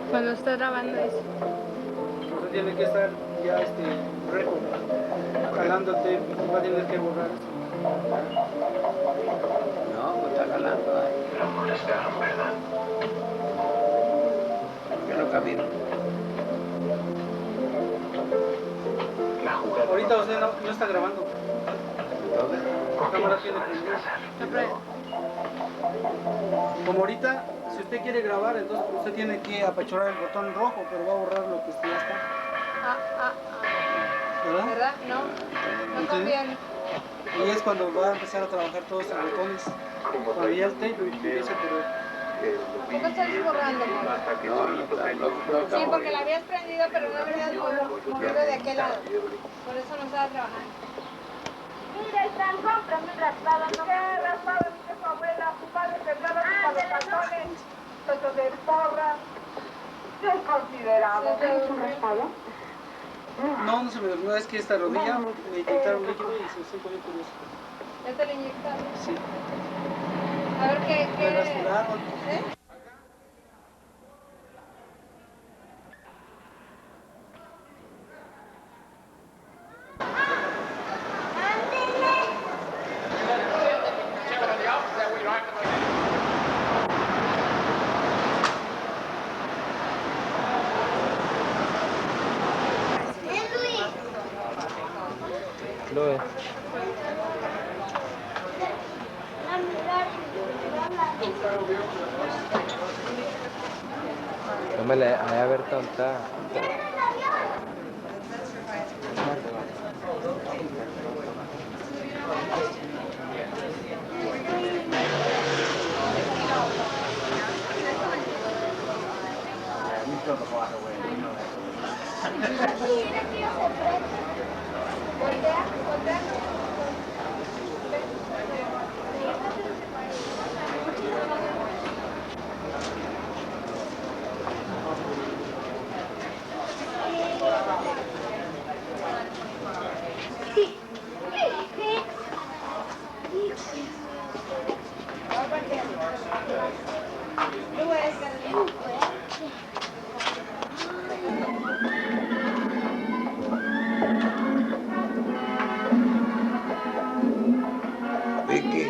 Cuando está grabando eso. Entonces tiene que estar ya récord, jalándote, va a tener que borrar eso. No, pues está jalando ahí. Yo no camino. Ahorita usted no está grabando. ¿Dónde? La cámara tiene prendida. Como ahorita, si usted quiere grabar, entonces usted tiene que apachurar el botón rojo, pero va a borrar lo que ya está. ¿Verdad? ¿Verdad? No conviene. Y es cuando va a empezar a trabajar todos los botones. Cuando ya el tape empieza a correr. ¿Por qué estás borrando, amor? No, Sí, porque la habías prendido, pero no la habías movido de aquel lado. Por eso no estaba trabajando. Mira, están comprando un raspado. ¿Qué raspado? Dice su abuela. Su padre sembraba para los calzones. Eso de porra. Desconsiderado. ¿Tienes un raspado? No se me durmió. Es que esta rodilla me inyectaron líquido y se estoy poniendo curioso. ¿Ya te lo inyectaron? Sí. A ver qué. Me rasuraron. ¿Eh? Luis. Tómale, a ver tonta. Vicky.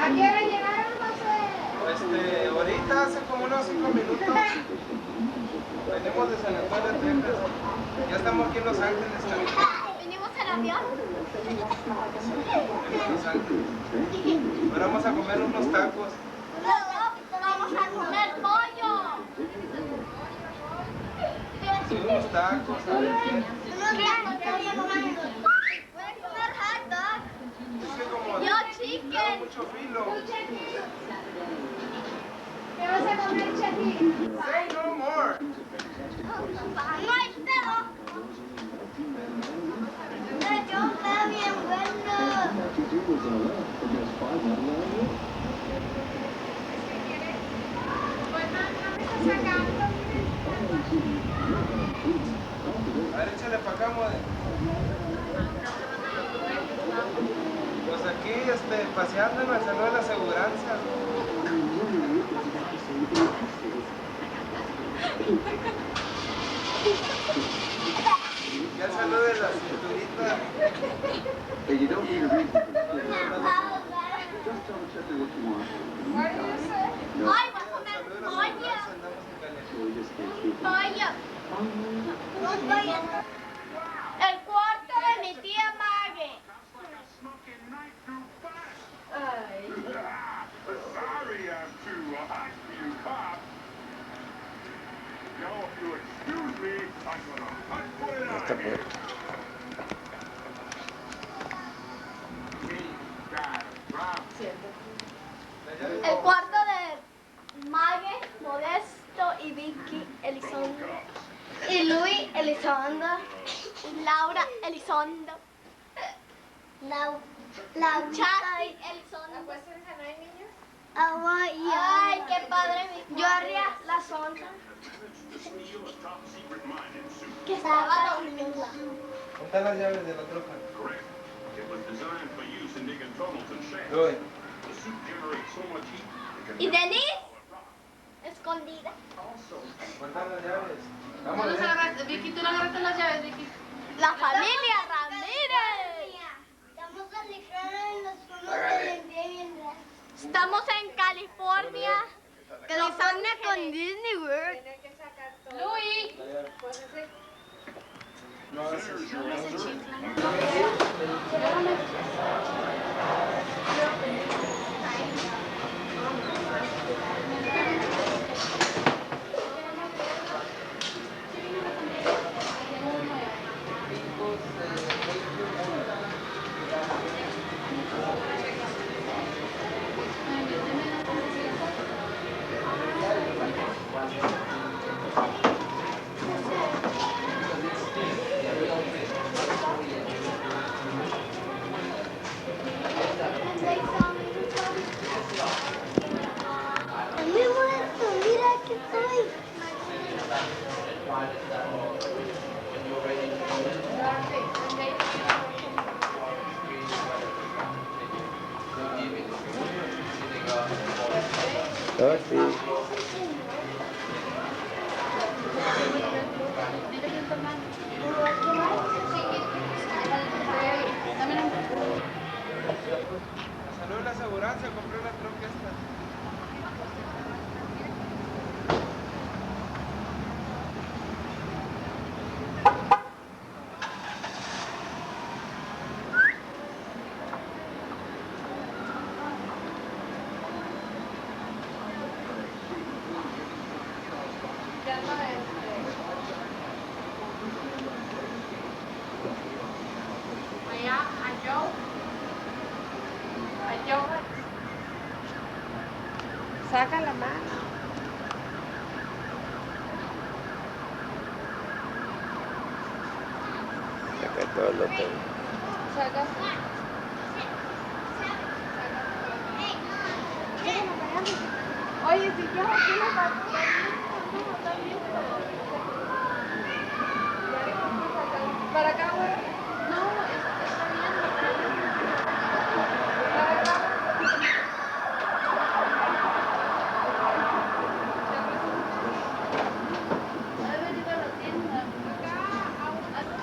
¿A qué hora llegaron, José? Ahorita hace como unos 5 minutos. Venimos de San Antonio, Texas. Ya estamos aquí en Los Ángeles. ¿Venimos en avión? En Los Ángeles. Ahora vamos a comer unos tacos. Vamos a comer pollo. Sí, unos tacos. A ver qué. Voy a comer hot dog. Es que como Yo chicken. mucho filo. ¿Qué vas a comer, Chefi? Say no more. No hay pedo. Yo veo bien bueno. A ver, échale para acá, mode. Pues aquí, paseando en el salón de la aseguranza. Ya el salón de la cinturita. Hey, you don't need a reason for this. Just double check what you want. No. Ay, voy a comer pollo. So we just can't keep it. Pollo. Un pollo. El cuarto de mi tía Maggie. Sorry I'm too hot for you, Pop. Now, if you excuse me, I'm gonna put it Está on por. El cuarto de Maggie, Modesto y Vicky Elizondo. Y Luis Elizondo. Y Laura Elizondo. Chati Elizondo. ¿Acuéstense, no hay niños? Ay, qué padre. Yo haría las 11. Que estaba dormida. ¿Dónde están las llaves de la troca? Correct. It was designed for use in digging tunnels and shafts. Luis. The suit generates so much heat it can ¿Y Denise? Escondida. ¿Dónde están las llaves? ¿Tú Vamos las agarraste? Vicky, ¿tú le agarraste las llaves, Vicky? La familia Ramírez. Estamos en California. Estamos en California. California con Disney World. Tiene que sacar todo. Luis. Pues ese. No, ese es Mira, aquí estoy. Oh, sí. Salió la aseguranza, compré la troca esta. Ya no allá, a Joe. A Joe. Saca la mano. Saca todo lo que... Saca. Oye, si yo aquí la paso, para acá, güey. No, está bien. Para acá. Ha venido a la tienda. Acá,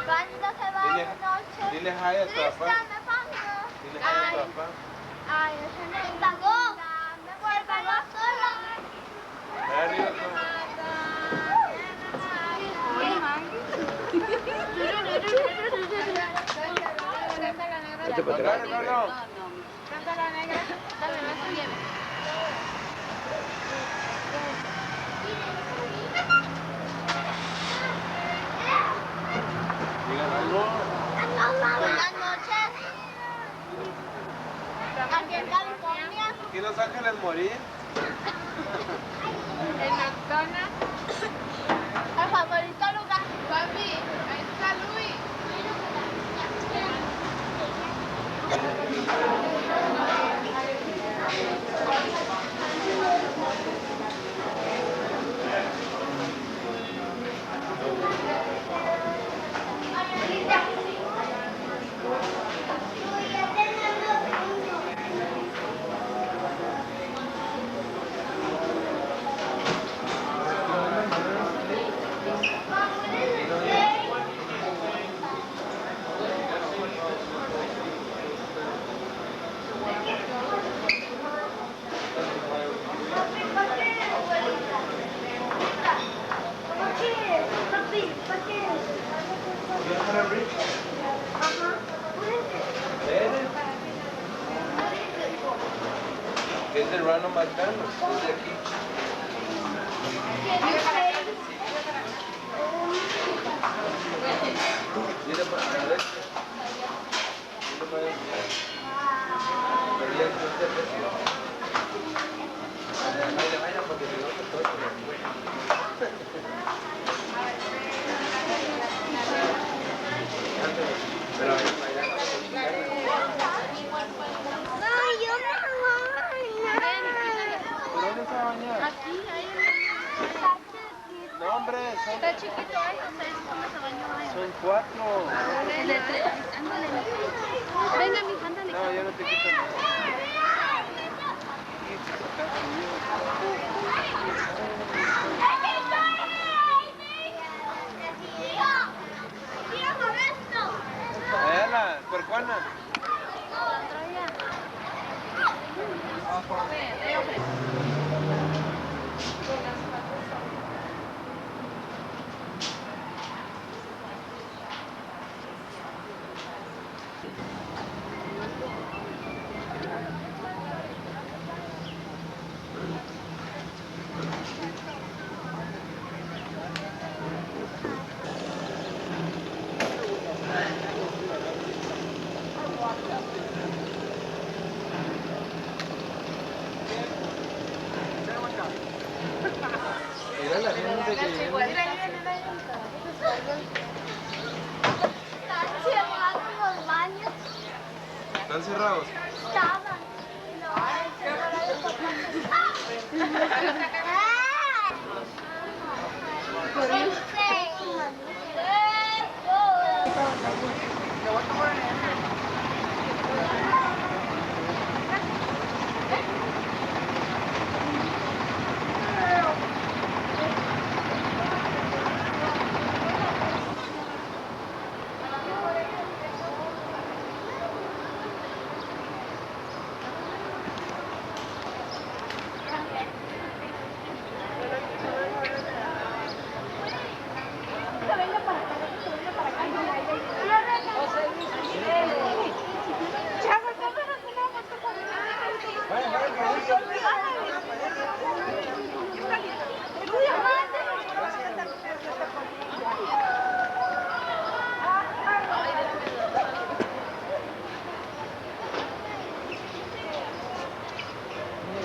¿Cuándo se va Dile, de noche? dile hi a tu Tristan, papá. me pongo. Dile hi a tu papá. Ay, ese no me pagó. Me pagó solo. Ahí arriba tú. Vete para atrás. No, no. Canta la negra. Dame, me conviene. Digan algo. Buenas noches. Aquí en California. Aquí en Los Ángeles morir. El McDonald's. El favorito lugar. Papi, ahí está Luis. Es de Ronald McDonald, es de aquí. Mira para la derecha. Mira para allá. Porque si no te toca. Pero Ay, yo me voy. ¿por dónde se va a bañar? Aquí, ahí. No, hombre, Está chiquito, ¿eh? ¿Ustedes cómo se bañó? son 4. El de 3. Ándale. Venga, mi ándale. No, yo no te quito nada. Allá la puercuana. Mira la gente que viene. Están cerrados los baños. ¿Están cerrados? Estaban.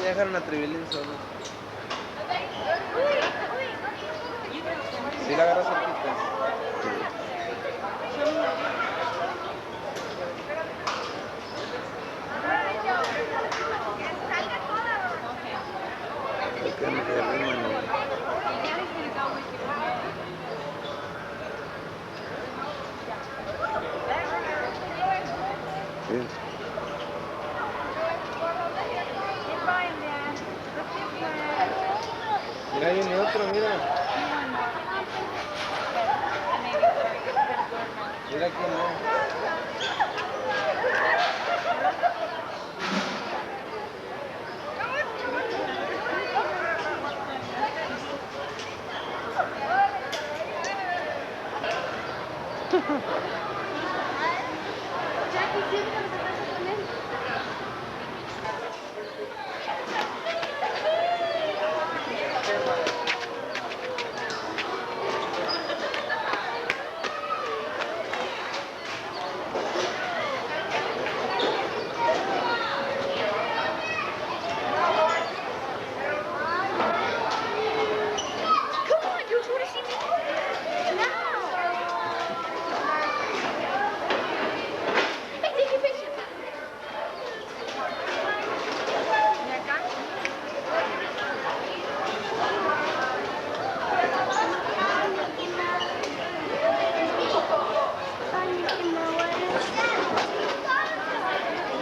Dejaron a Tribilín solo. ¿Sí la agarras cerquita? Que no se arriman, ¿no? Sí. Mira, viene otro, mira. Mira que no.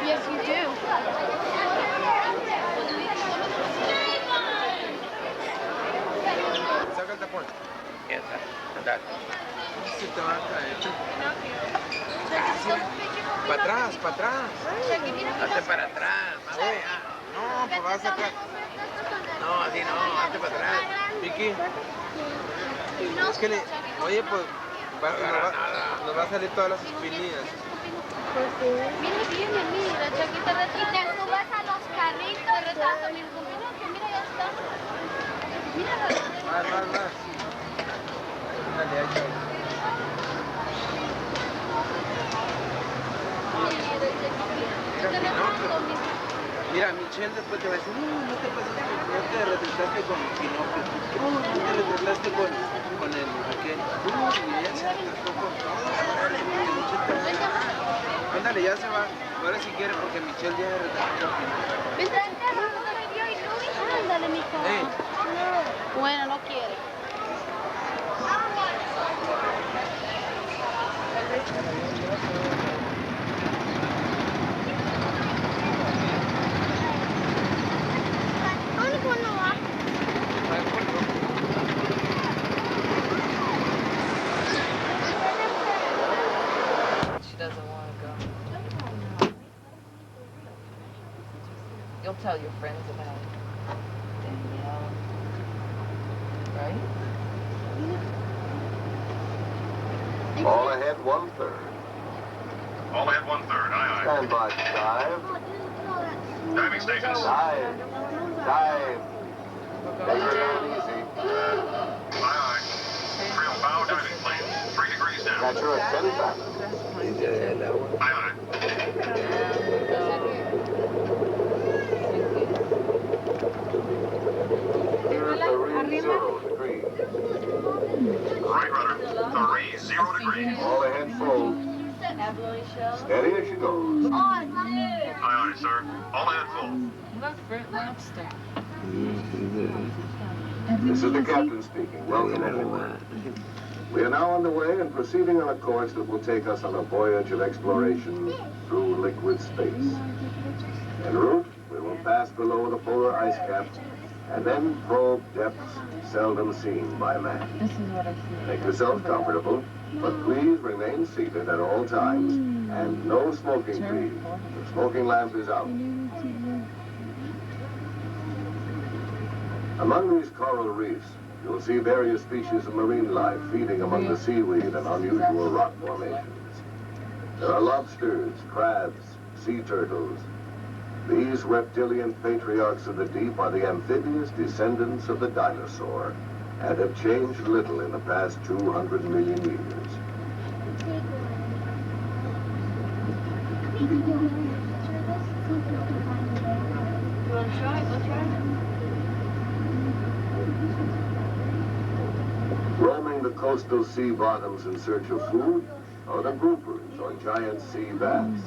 Yes, you do. Saca el tapón. Ya está. Andar. Se te va a caer. Para atrás, para atrás. Hazte para atrás, más allá. No, pues vas a sacar. No, así no, hazte para atrás. Vicky. Es que le. Oye, pues. Nos va a salir todas las espinillas. Mira, Chaquita retrasa. Y te subes a los carritos. Retrasa mi combinación. Mira, ya está. Mira, Más. Dale, ahí está. Mira, Michelle después te va a decir, no te pases, no te retrasaste con Pinocchio, no te retrasaste con el aquel, y ella se retrasó con todo, ándale, porque Michelle te va a... Ándale, ya se va, ahora si quiere, porque Michelle ya retrasó con Pinocchio. ándale, mijo. Bueno, no quiere. She doesn't want to go. You'll tell your friends about it. Danielle. Right? All ahead 1/3. All ahead 1/3. Aye, aye. Stand by to dive. Diving stations. Dive. Take her down easy. Aye, aye. Trim bow diving plane. 3 degrees down. Catch her at 10 fathoms. Aye, aye. Clear 0 degrees. Right rudder. 0 degrees. All ahead full. Steady as she goes. Aye, aye, sir. All ahead full. Look, Fruit Lobster. This is the captain speaking. Welcome aboard. We are now on the way and proceeding on a course that will take us on a voyage of exploration through liquid space. En route, we will pass below the polar ice cap and then probe depths seldom seen by man. This is what I see. Make yourself comfortable, but please remain seated at all times and no smoking, please. The smoking lamp is out. Among these coral reefs, you'll see various species of marine life feeding among the seaweed and unusual rock formations. There are lobsters, crabs, sea turtles. These reptilian patriarchs of the deep are the amphibious descendants of the dinosaur and have changed little in the past 200 million years. Roaming the coastal sea bottoms in search of food are the groupers or giant sea bass.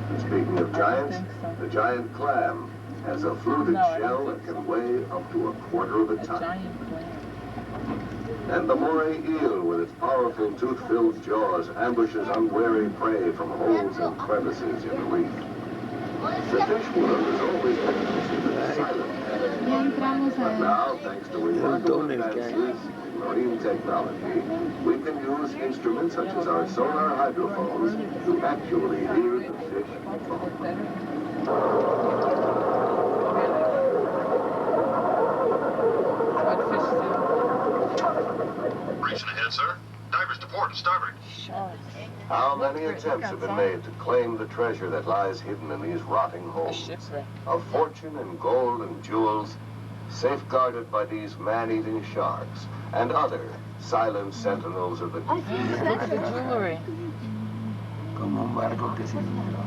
And speaking of giants, the giant clam has a fluted shell that can weigh up to 1/4 of a ton. And the moray eel with its powerful tooth-filled jaws ambushes unwary prey from holes and crevices in the reef. The fish world has always been considered silent. But now, thanks to remarkable advances in marine technology, we can use instruments such as our sonar hydrophones to actually hear the fish fall. What fish do? Racing ahead, sir. Divers to port and starboard. Sharks. How many attempts have been made to claim the treasure that lies hidden in these rotting A holes? shipwreck. A fortune in gold and jewels, safeguarded by these man-eating sharks and other silent sentinels of the deep. Look at the jewelry. Como un barco que se inundó.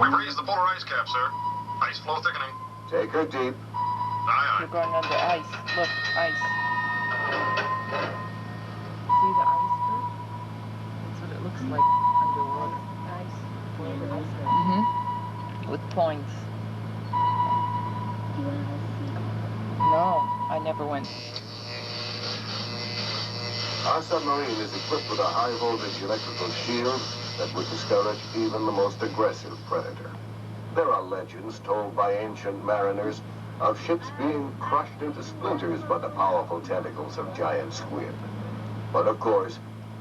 We've raised the polar ice cap, sir. Ice flow thickening. Take her deep. Aye, We're aye. going under ice. Look, ice. See the iceberg? That's what it looks like underwater. Mm-hmm. With points. No, I never went. Our submarine is equipped with a high-voltage electrical shield that would discourage even the most aggressive predator. There are legends told by ancient mariners of ships being crushed into splinters by the powerful tentacles of giant squid. But of course,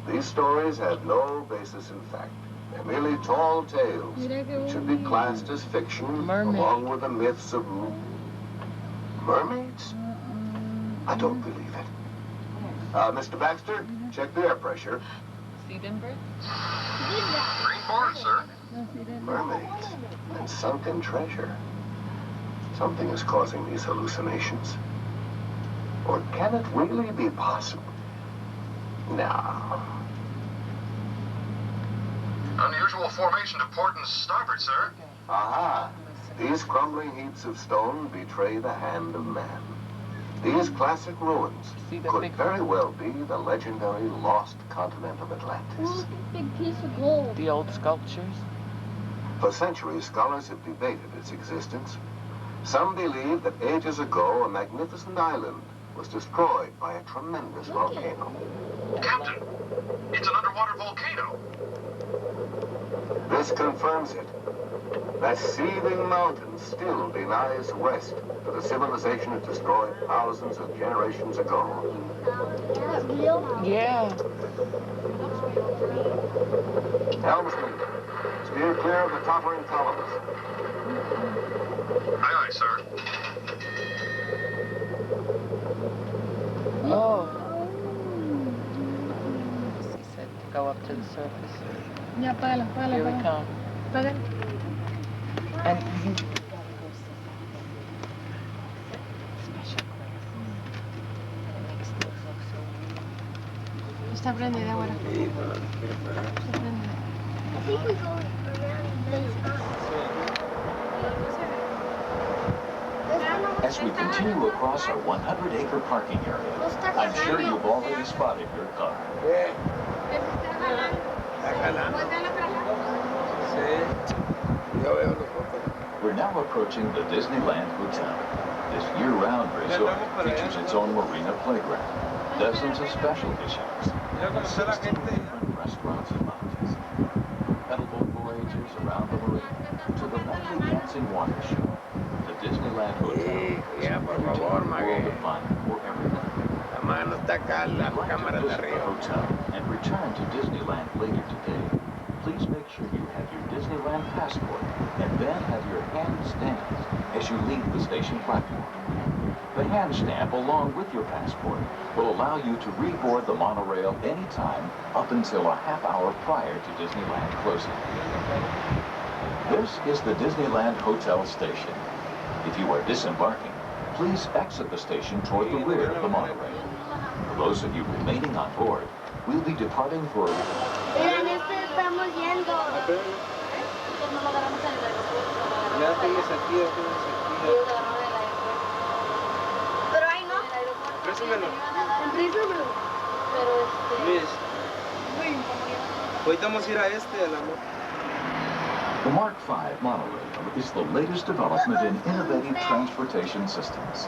these stories have no basis in fact. They're merely tall tales that should be classed as fiction, Mermaid. along with the myths of mermaids. I don't believe it. Mr. Baxter, check the air pressure. See them, Bert? Green board, sir. Mermaids and sunken treasure. Something is causing these hallucinations. Or can it really be possible? No. Unusual formation to port and starboard, sir. Aha! These crumbling heaps of stone betray the hand of man. These classic ruins See the could big- very well be the legendary lost continent of Atlantis. Big piece of gold. The old sculptures. For centuries, scholars have debated its existence. Some believe that ages ago, a magnificent island was destroyed by a tremendous volcano. Captain, it's an underwater volcano. This confirms it. That seething mountain still denies rest to the civilization it destroyed thousands of generations ago. Yeah. Helmsman, steer clear of the toppling columns. Aye, aye, sir. Oh. He said to go up to the surface. Ya, apágala, apágala, Here we apágala. come. Apágala. And you special class. It makes things look so weird. Está prendida ahora. Sí, pero no quiero parar. Está prendida. I think we go around As we continue across our 100-acre parking area, I'm sure you've already spotted your car. ¿Qué? Está jalando. Sí. Yo veo los focos. We're now approaching the Disneyland Hotel. This year-round resort features its own marina playground, dozens of specialty shops, and 16 different restaurants and lounges. Pedalboat voyages around the marina to the nightly dancing water show. The Disneyland Hotel Sí, is ya, a por veritable favor, world Mague. of fun for everyone. La mano está acá, la If you'd like to cámara está visit the arriba. hotel and return to Disneyland later today, please make sure you have your Disneyland passport and then have your hand stamped as you leave the station platform. The hand stamp, along with your passport, will allow you to reboard the monorail anytime up until a half hour prior to Disneyland closing. This is the Disneyland Hotel station. If you are disembarking, please exit the station toward the rear of the monorail. For those of you remaining on board, we'll be departing for... Miren, estamos yendo. Ya tienes aquí, ya tienes aquí. Pero ahí no. Préstamelo. Préstamelo. Luis. Ahorita vamos a ir a este, a la The Mark V monorail is the latest development in innovative transportation systems.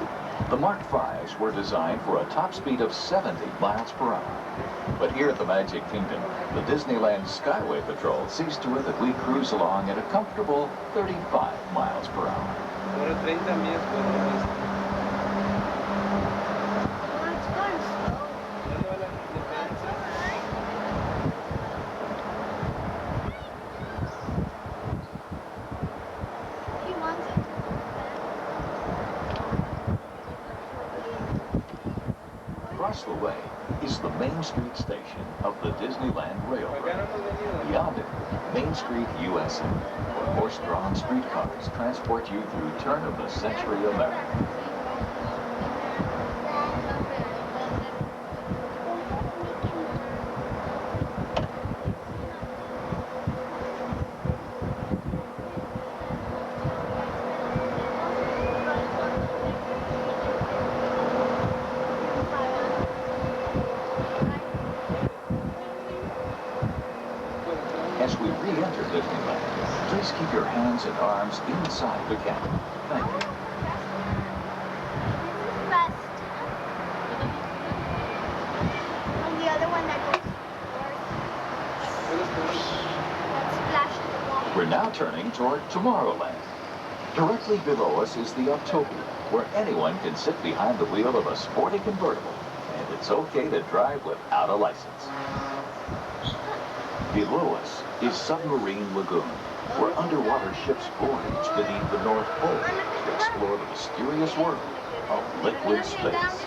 The Mark V's were designed for a top speed of 70 miles per hour. But here at the Magic Kingdom, the Disneyland Skyway Patrol sees to it that we cruise along at a comfortable 35 miles per hour. Ahora 30 millas por hora. It's going slow. Ya no va la independencia. He wants it. Across the way is the Main Street station of the Disneyland Railroad. Beyond it, Main Street, USA, where horse-drawn streetcars transport you through turn-of-the-century America. As we re-enter Disneyland, please keep your hands and arms inside the cabin. Thank you. Rest. And the other one that goes that splashes the water. We're now turning toward Tomorrowland. Directly below us is the Autopia, where anyone can sit behind the wheel of a sporty convertible, and it's okay to drive without a license. Below us is Submarine Lagoon, where underwater ships voyage beneath the North Pole to explore the mysterious world of liquid space.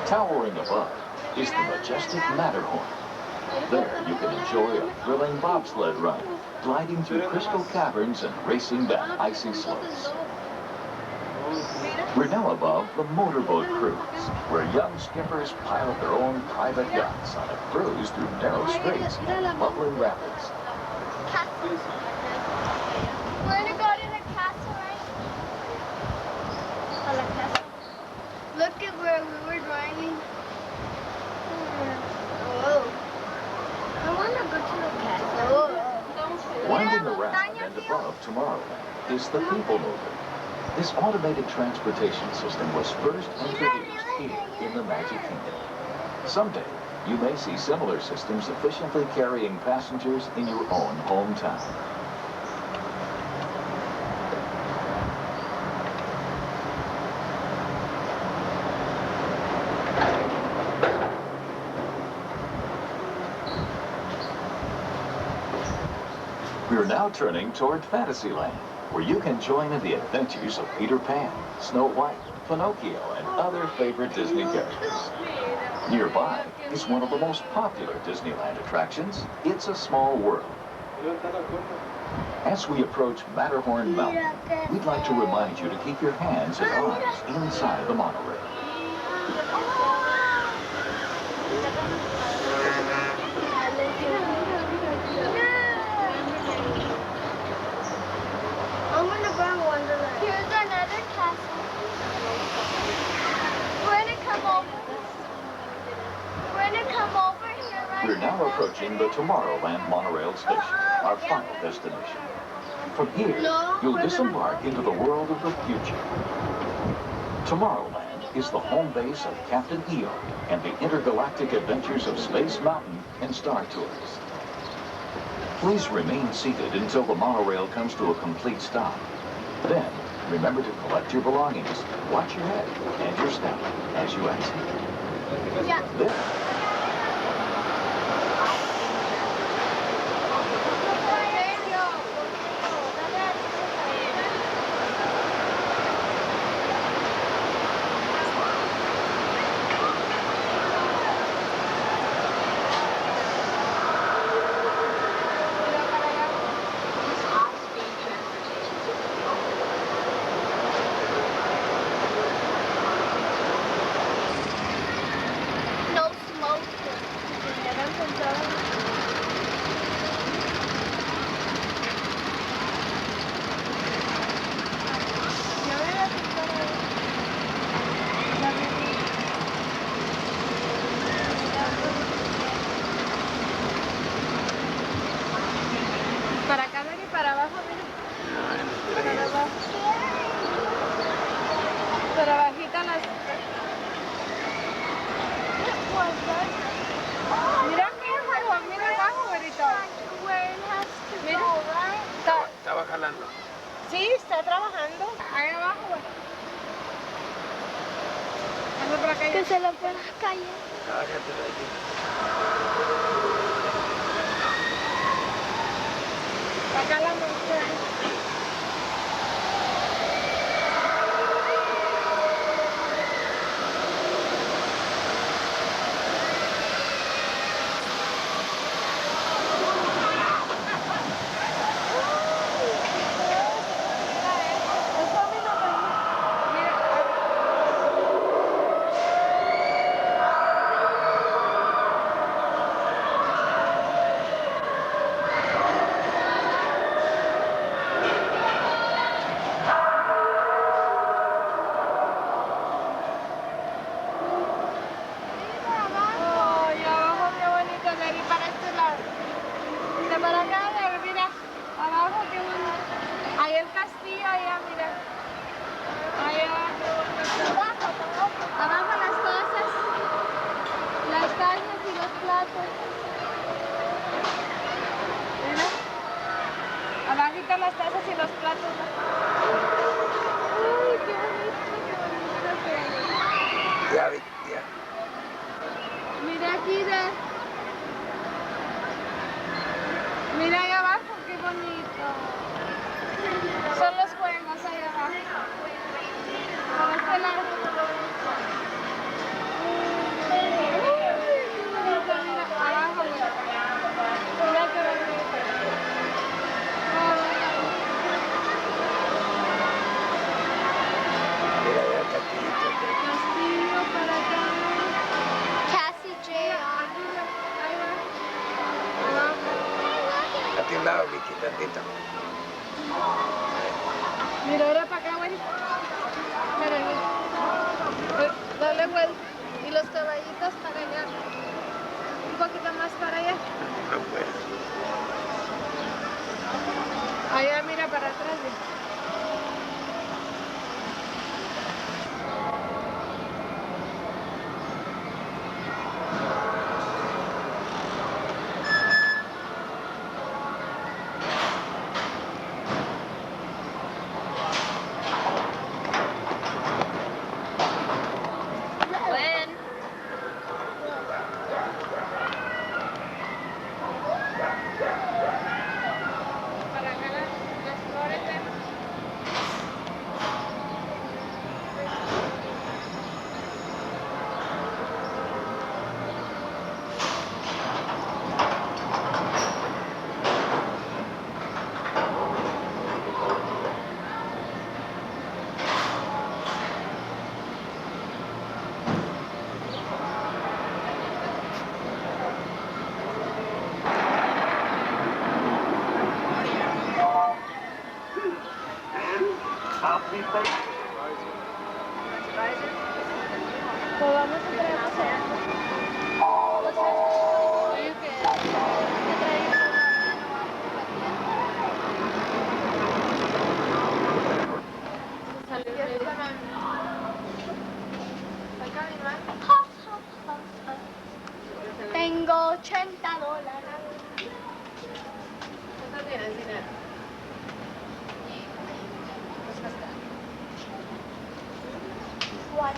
Towering above is the majestic Matterhorn. There you can enjoy a thrilling bobsled run, gliding through crystal caverns and racing down icy slopes. We're now above the motorboat cruise, where young skippers pilot their own private yachts on a cruise through narrow straits and bubbling rapids. We're gonna go to the castle, right? Oh, the castle. Look at where we were driving. Whoa. I want to go to the castle. Winding around and above Tomorrowland is the People Mover. This automated transportation system was first introduced here in the Magic Kingdom. Someday, you may see similar systems efficiently carrying passengers in your own hometown. We're now turning toward Fantasyland, where you can join in the adventures of Peter Pan, Snow White, Pinocchio, and other favorite Disney characters. Nearby is one of the most popular Disneyland attractions, It's a Small World. As we approach Matterhorn Mountain, we'd like to remind you to keep your hands and arms inside the monorail. I'm gonna go in Wonderland. Here's another castle. We're gonna come over. We're gonna come over here right We're now approaching the Tomorrowland monorail station, our final destination. From here, you'll disembark into the world of the future. Tomorrowland is the home base of Captain EO and the intergalactic adventures of Space Mountain and Star Tours. Please remain seated until the monorail comes to a complete stop. Then, remember to collect your belongings, watch your head and your step as you exit. Yeah. Then, No smoke. Que se lo pueda callar. Cágatelo allí. Acá la mujer. Para acá, mira, abajo, qué bonito. Ahí el castillo, allá, mira. Allá abajo las tazas y los platos. Mira. Abajito las tazas y los platos. Uy, qué bonito. Ya, ya. Mira aquí, mira ahí abajo, qué bonito. Son los juegos ahí abajo. Por este lado. Qué bonito, mira, abajo, mira. Mira qué bonito. Mira, ya está aquí. Castillo para acá. Cassie J. Ahí va. Abajo. A ti un lado, Vicky, tantito. Mira, ahora para acá, güey. Mira, dale vuelta. Y los caballitos para allá. Un poquito más para allá. No puedo. Allá, mira, para atrás. Para acá las flores, pues vamos a traer oye, que Tengo $80. ¿Cuánto tienes dinero? What?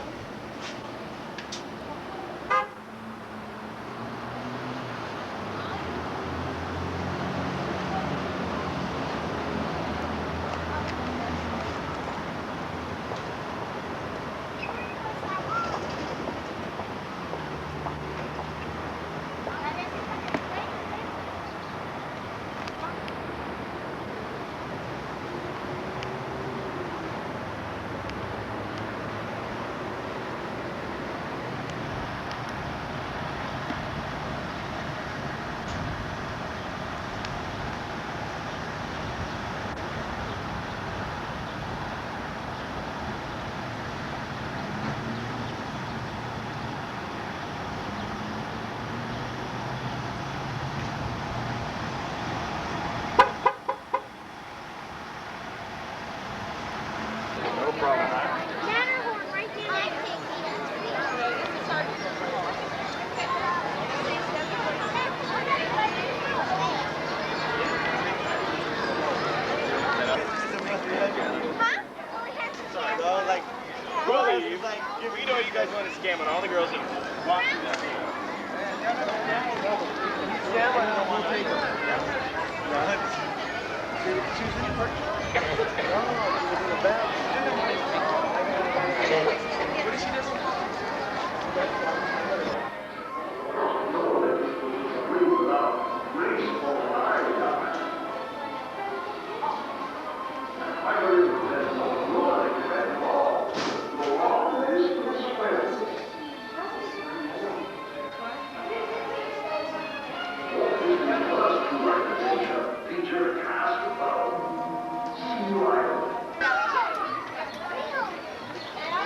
Really, like Yeah, we know you guys want to scam on all the girls that walk through that door.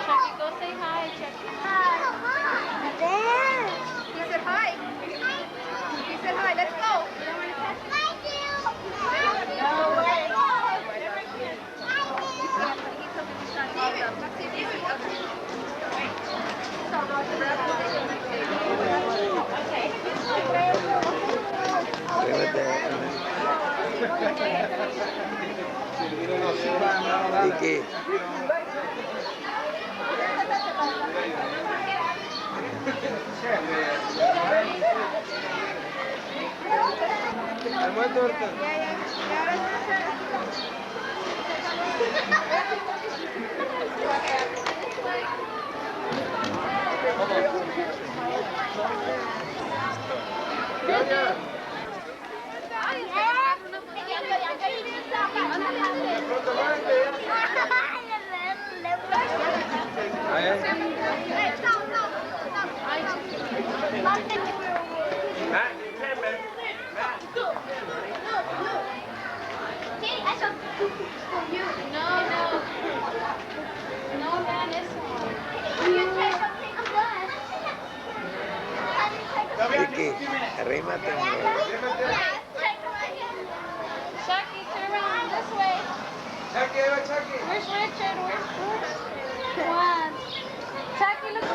Chucky, go say hi, Chucky. He said hi. He said hi. Let's go. Vicky. No, man, this one. Vicky, arrímate. Chucky, turn around this way. Where's Richard? Where's Bruce? One. Chucky, look.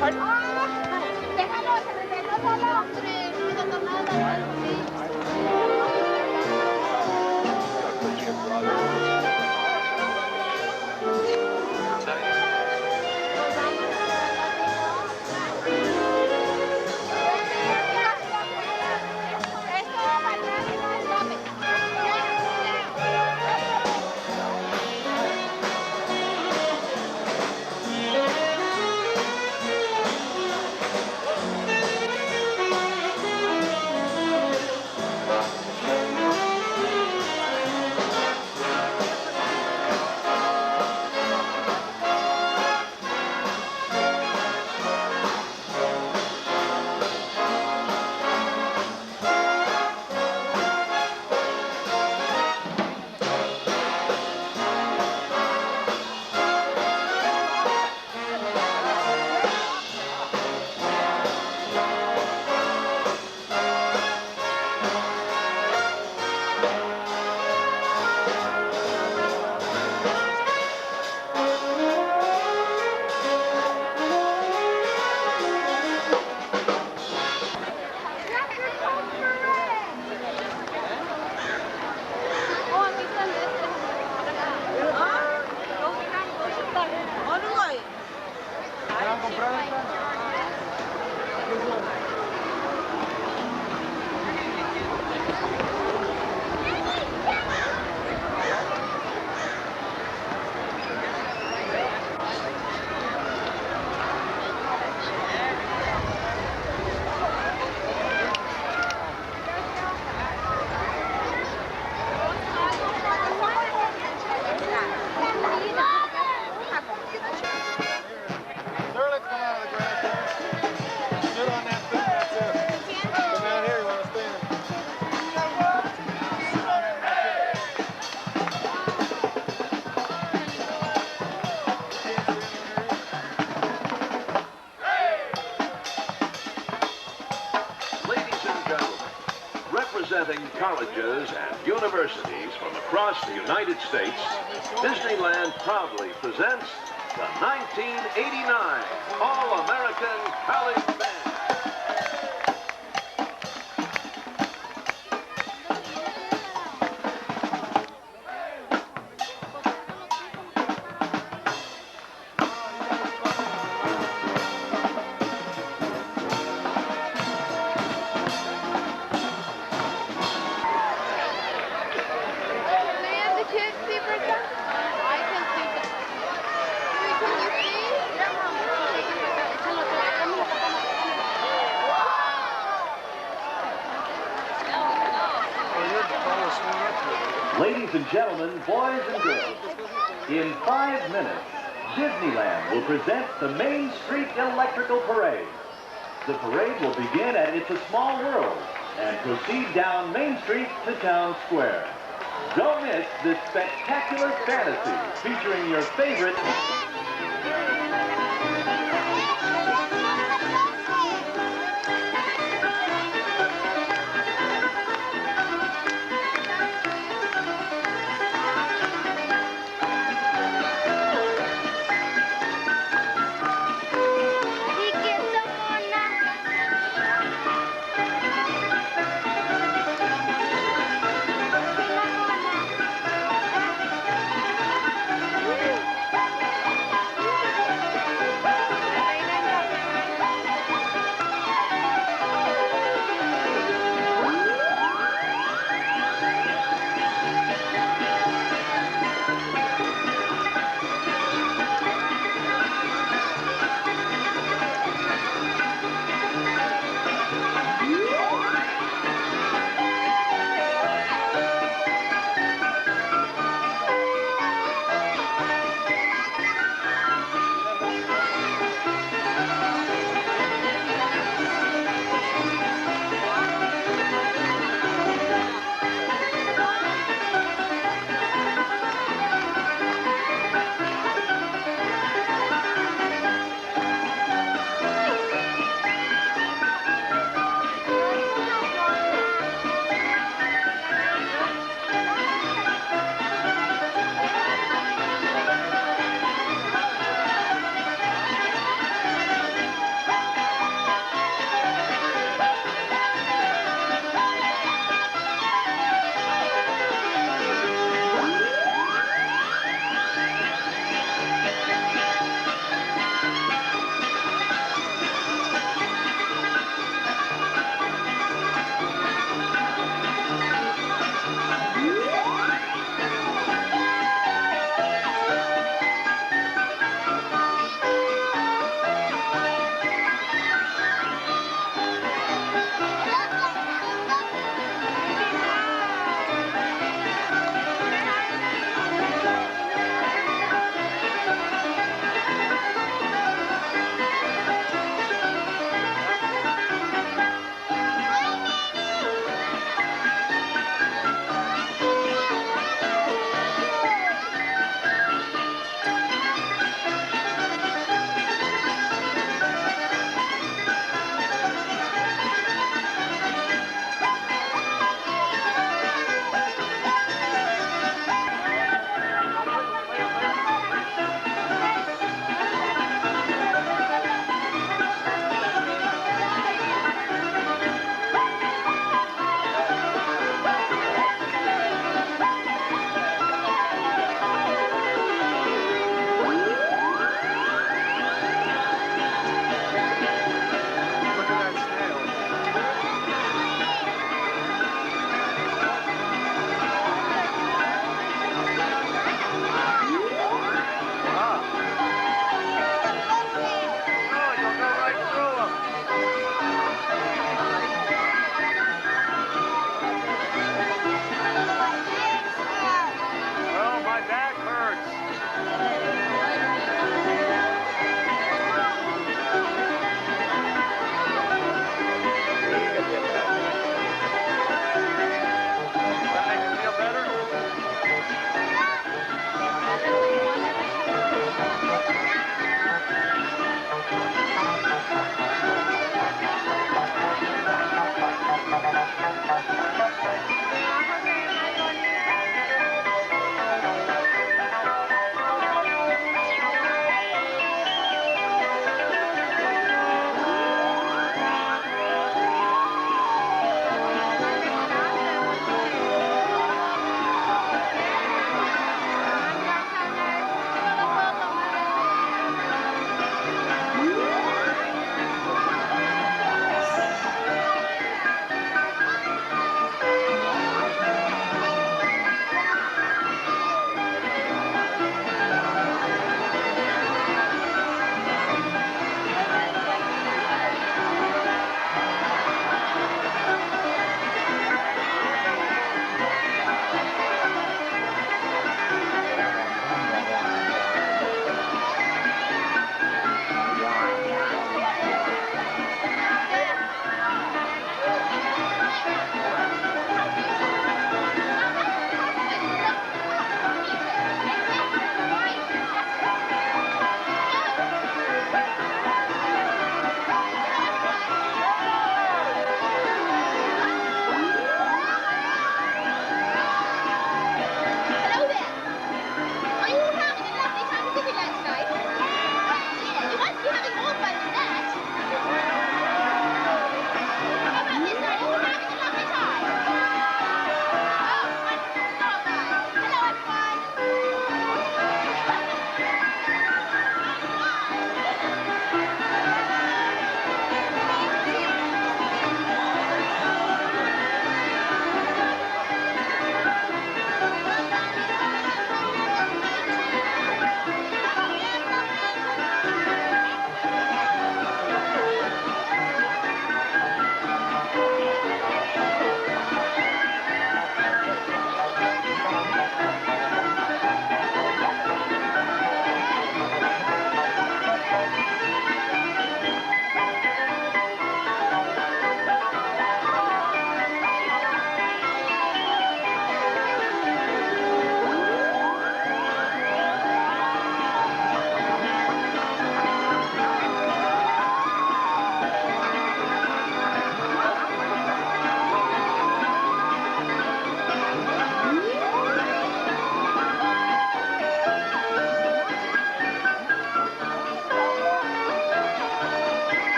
Déjalo, se regresa solo. Hombre, no me toca nada. Representing colleges and universities from across the United States, Disneyland proudly presents the 1989 All-American College Band. Ladies and gentlemen, boys and girls, in 5 minutes, Disneyland will present the Main Street Electrical Parade. The parade will begin at It's a Small World and proceed down Main Street to Town Square. Don't miss this spectacular fantasy featuring your favorite...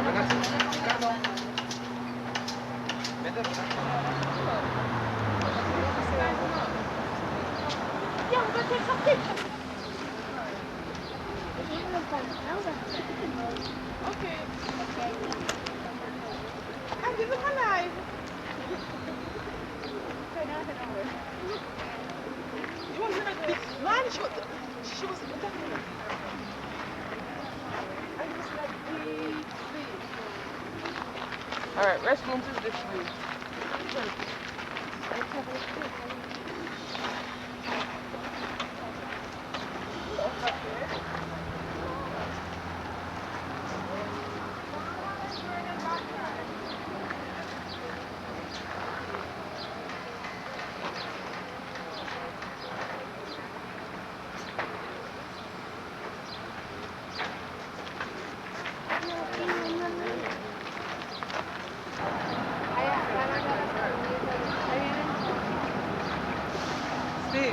Yeah, we're gonna take some pictures. Okay. I'm giving her live. You want to see the man? She was Alright, restrooms is this way. Sí.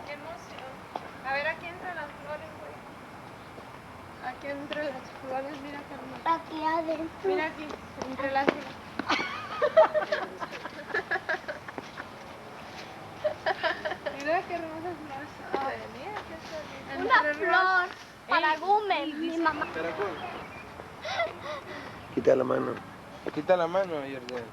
Qué emoción. A ver, aquí entre las flores, güey. Aquí entre las flores, mira qué hermoso. Aquí adentro. Mira aquí, entre las flores. Mira qué hermosas flores. Una flor para Gumen, mi mamá. Caracol. Quita la mano. Quita la mano, Jordan.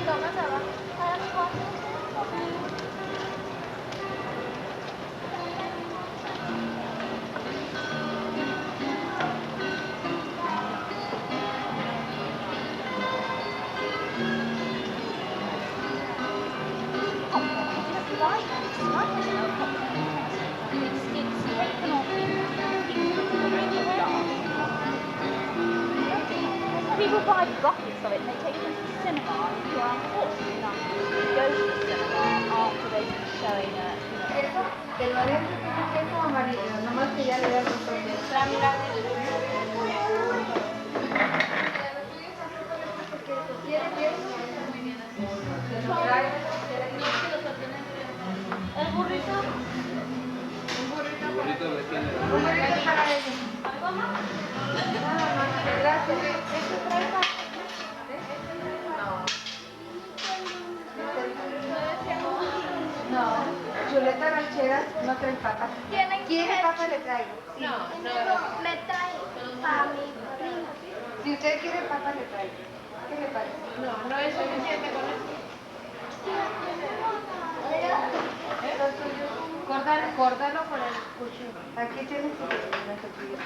tomas abajo. A las 4. People buy buckets of it and they take them to the cinema. If you're unfortunate enough to go to the cinema after they've been showing it. Eso, que lo haré tiene queso amarillo, nomás que ya le voy a contar. ¿El burrito? El burrito me tiene. Un burrito para ellos. Gracias. ¿Esto trae papa? No. Chuleta ranchera no trae papas. ¿Quiere papa le traigo? Sí. Me trae para mi prima. Si usted quiere papa le traigo. ¿Qué le parece? No es suficiente con esto. Córdalo con el cuchillo. Aquí tienes una cepillita.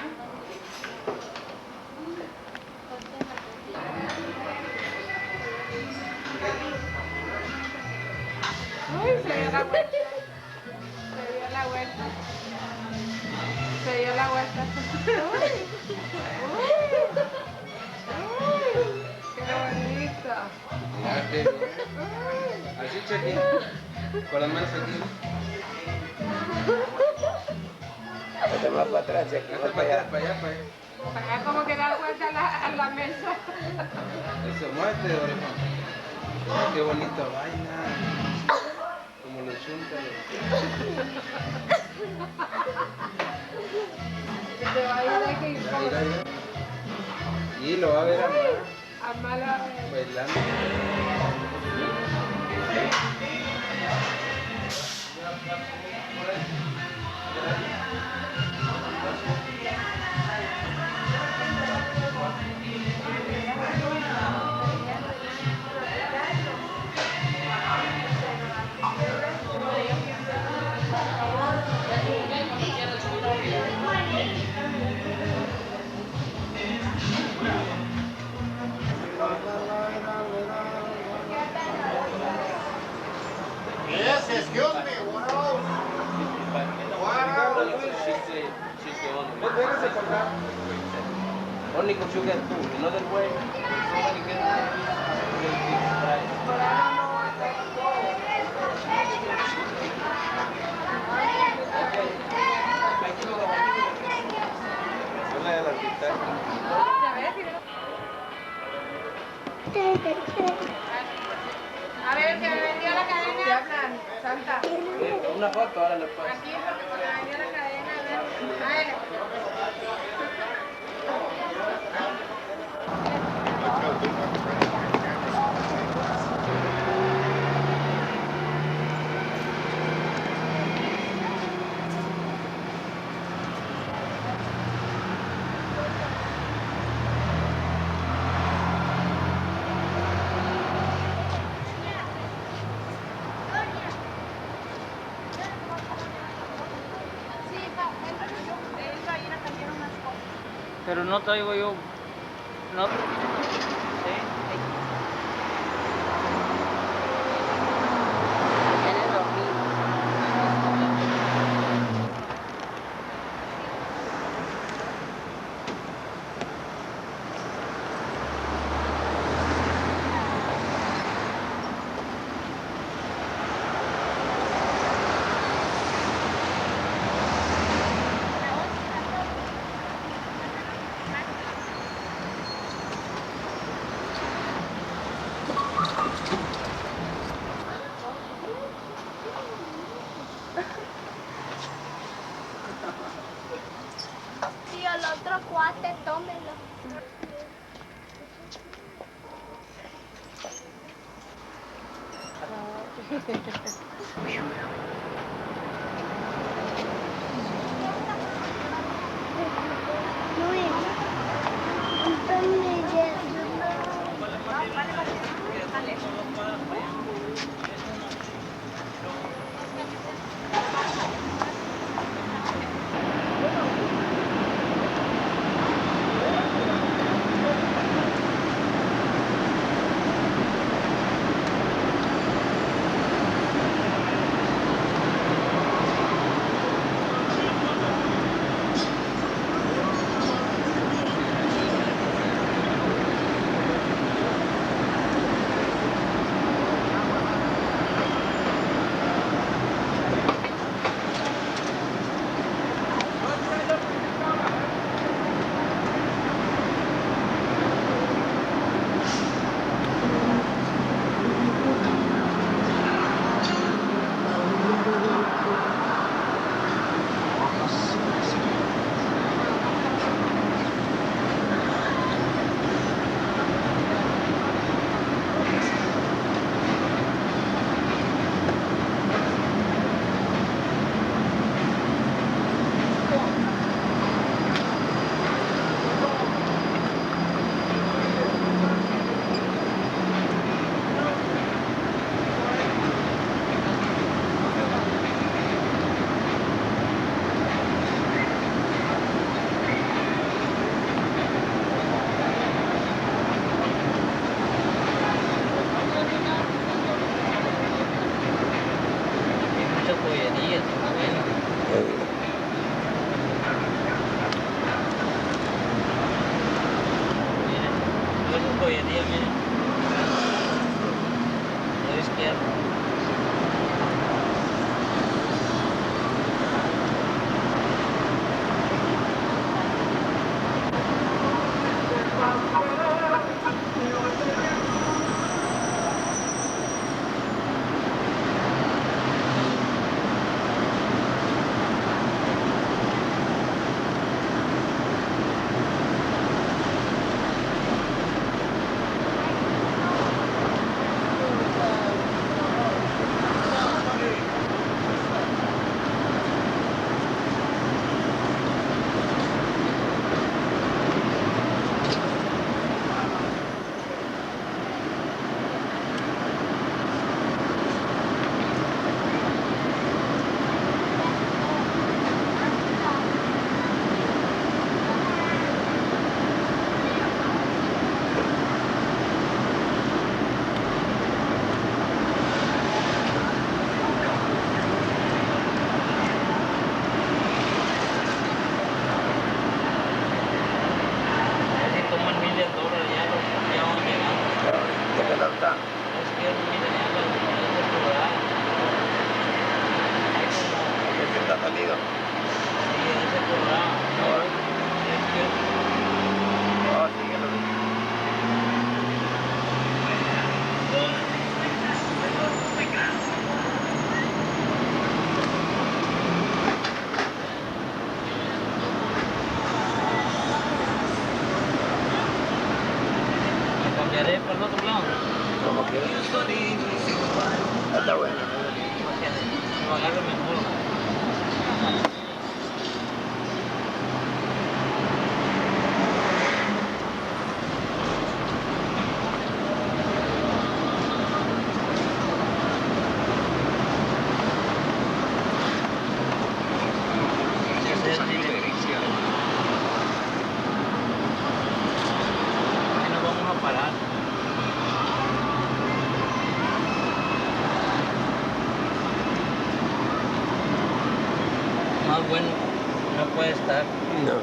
Uy, se dio la vuelta. Se dio la vuelta. Se dio la vuelta. Uy, qué bonito. Fíjate. Así, Chequi. Con las manos aquí. Vete más para atrás, Chequi, más para allá. Para allá, para allá. Para allá como que da vuelta a la mesa. Eso, muévete, orejón. Qué bonito baila. Como los chúntaros. Se va a ir de aquí. Mira, mira. Y lo va a ver a Amala. bailando. Yes, excuse me, what else? Véngase para acá. Only con sugar food, another way. Somebody get A ver, que me vendió la cadena. ¿Te hablan, Santa? una foto, ahora le paso. Aquí porque se me vendió la cadena. A ver. Pero no traigo yo. No. Sí. ¿Quieres dormir? Y el otro cuate, tómelo. Luis, ¿dónde llegas? está? ¿Este está salido? No, síguelo. Cambiaré por el otro lado. Como quieras. Está bueno. Lo agarro mejor. Ahí nos vamos a parar. Más bueno no puede estar. No.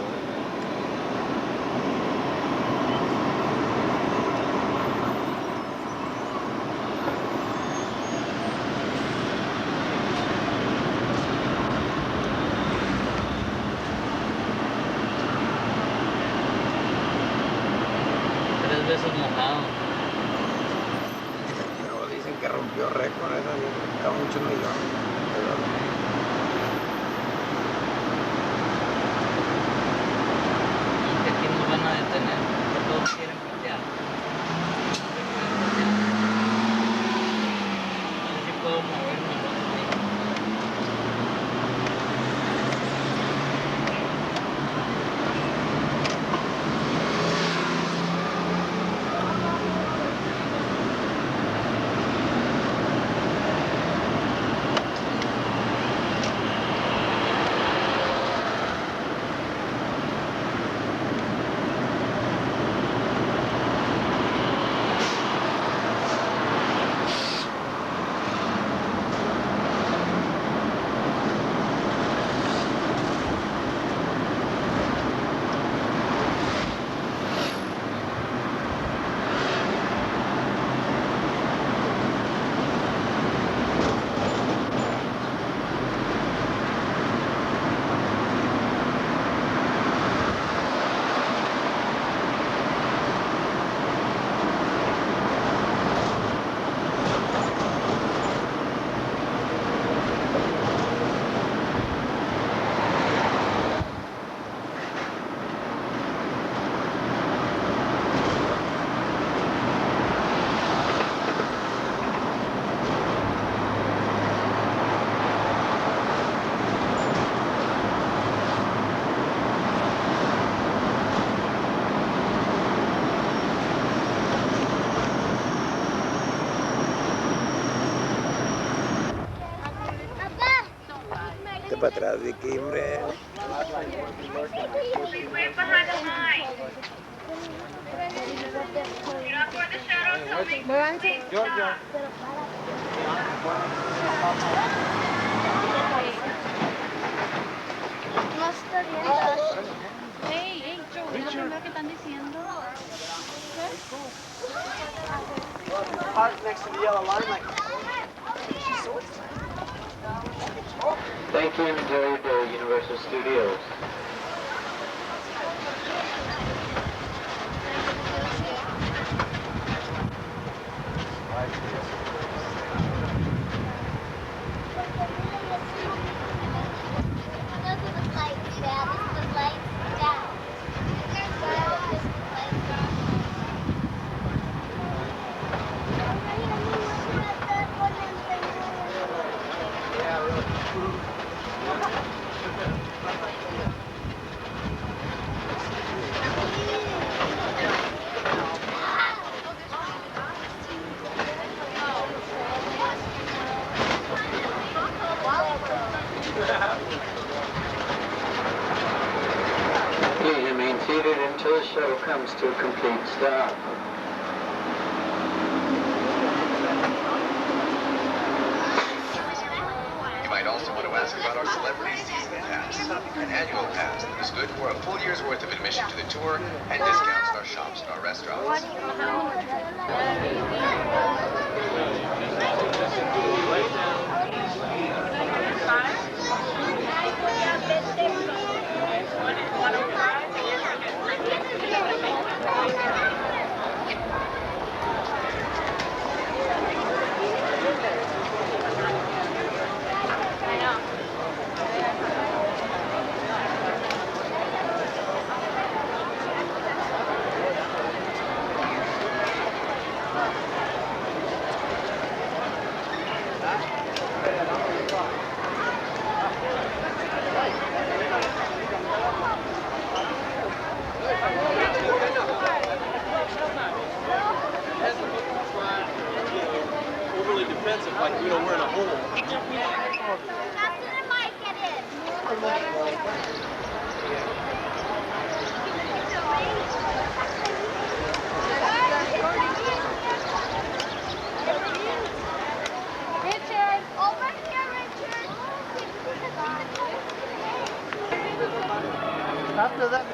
Tres veces mojado. No, dicen que rompió récord, está muchos millones de dólares. Que aquí nos van a detener, que todos quieren patear. A ver si puedo moverme. Vete para atrás, Vicky, hombre. Right behind the line. You're not for the shadow, so make Georgia. No estoy viendo. Hey, hey, Joe, ¿es lo primero que están diciendo? Park next to the yellow line, like. Thank you and enjoy your day, Universal Studios. Please remain seated until the show comes to a complete stop. You might also want to ask about our Celebrity Season Pass, an annual pass that is good for a full year's worth of admission to the tour and discounts at our shops and our restaurants. expensive, like, you know, we're in a hole. Richard, over here, Richard. After that.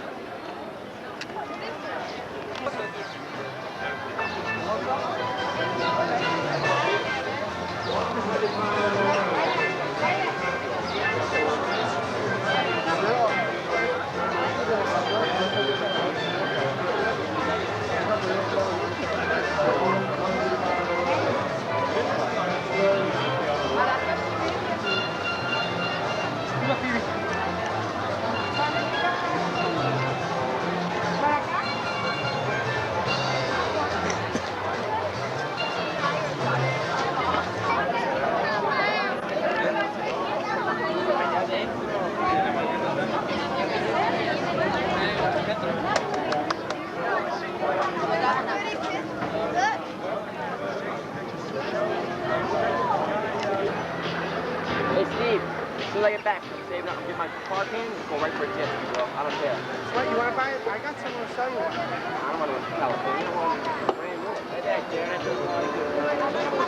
Hey, Steve, as soon as I get back, save up and get my car can and go right for a jet ski, bro. I don't care. What, you want to buy it? I got someone to sell you one. I don't want to go to California. I want to brand new. Hey, that, Darren, I just want to do it.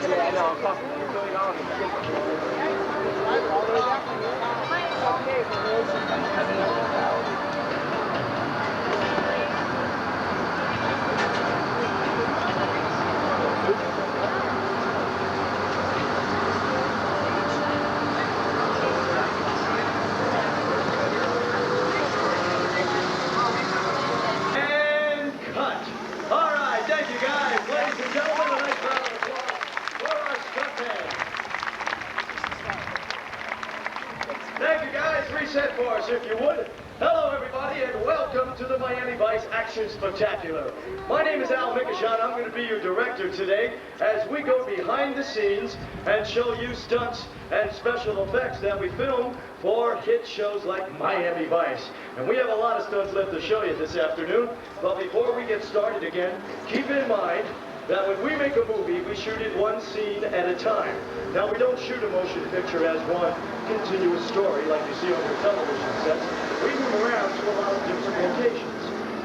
Yeah, I know. It costs $1 million. All the way back to you. Okay, And cut. All right, thank you guys. Ladies and gentlemen, a nice round of applause for our stuntman. Thank you guys. Reset for us if you would. Hello everybody and welcome to the Miami Vice Action Spectacular. My name is Al Mikashon. I'm going to be your director today as we go behind the scenes and show you stunts and special effects that we film for hit shows like Miami Vice. And we have a lot of stunts left to show you this afternoon. But before we get started again, keep in mind that when we make a movie, we shoot it one scene at a time. Now, we don't shoot a motion picture as one continuous story like you see on your television sets. We move around to a lot of different locations.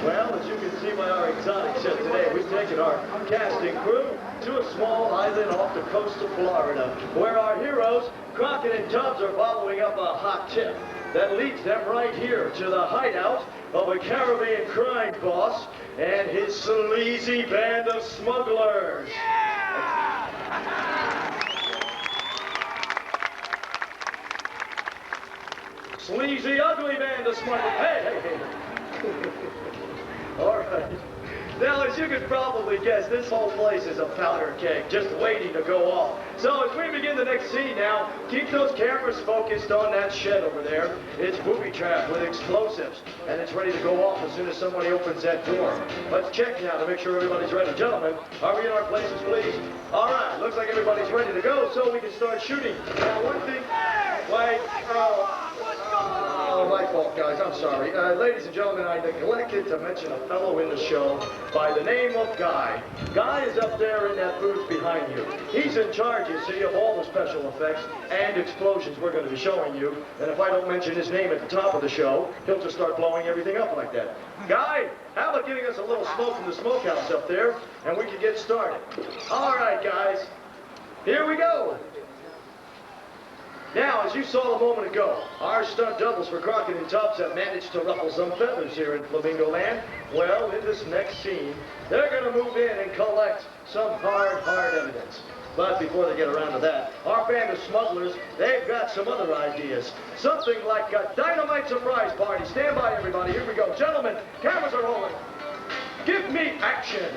Well, as you can see by our exotic set today, we've taken our casting crew to a small island off the coast of Florida, where our heroes, Crockett and Tubbs, are following up a hot tip that leads them right here to the hideout of a Caribbean crime boss and his sleazy band of smugglers. Sleazy, ugly band of smugglers. Hey. All right. Now, as you could probably guess, this whole place is a powder keg, just waiting to go off. So as we begin the next scene now, keep those cameras focused on that shed over there. It's booby-trapped with explosives, and it's ready to go off as soon as somebody opens that door. Let's check now to make sure everybody's ready. Gentlemen, are we in our places, please? All right, looks like everybody's ready to go, so we can start shooting. Now, one thing... Wait, my fault, guys. I'm sorry. Ladies and gentlemen, I neglected to mention a fellow in the show by the name of Guy. Guy is up there in that booth behind you. He's in charge, you see, of all the special effects and explosions we're going to be showing you. And if I don't mention his name at the top of the show, he'll just start blowing everything up like that. Guy, how about giving us a little smoke from the smokehouse up there, and we can get started. All right, guys. Here we go. Now, as you saw a moment ago, our stunt doubles for Crockett and Tubbs have managed to ruffle some feathers here in Flamingo Land. Well, in this next scene, they're going to move in and collect some hard evidence. But before they get around to that, our band of smugglers, they've got some other ideas. Something like a dynamite surprise party. Stand by, everybody. Here we go. Gentlemen, cameras are rolling. Give me action.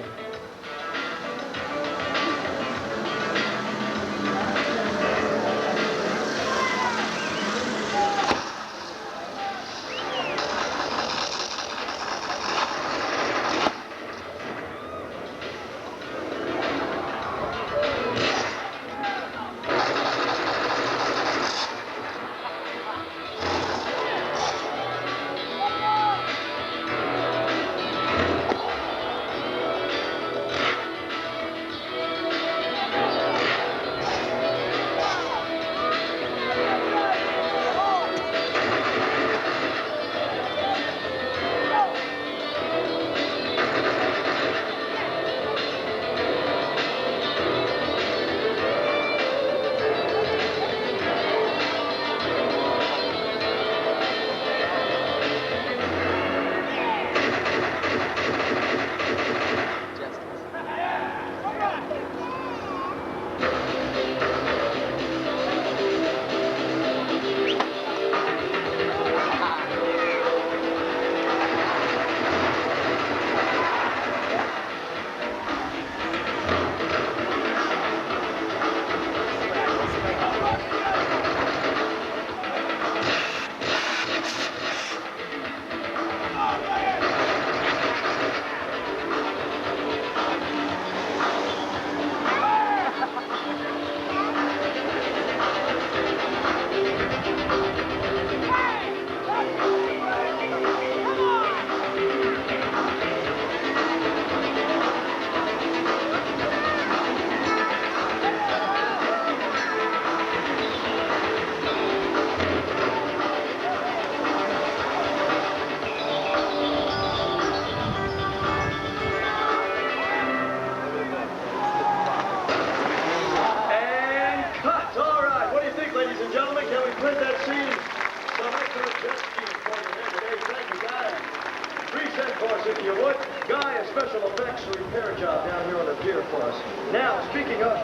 Now, speaking of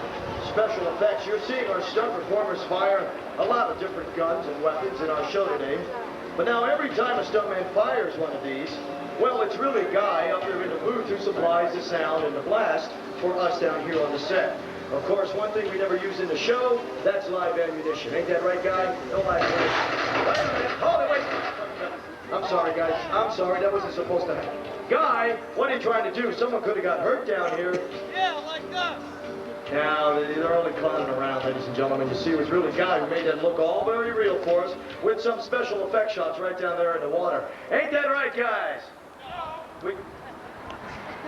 special effects, you're seeing our stunt performers fire a lot of different guns and weapons in our show today. But now, every time a stuntman fires one of these, well, it's really Guy up there in the booth who supplies the sound and the blast for us down here on the set. Of course, one thing we never use in the show, that's live ammunition. Ain't that right, Guy? No live ammunition. Wait a minute. Hold it, wait. I'm sorry, guys. I'm sorry. That wasn't supposed to happen. Guy, what are you trying to do? Someone could have got hurt down here. Yeah, like us. Now, they're only clowning around, ladies and gentlemen. You see, it was really Guy who made that look all very real for us with some special effect shots right down there in the water. Ain't that right, guys? We...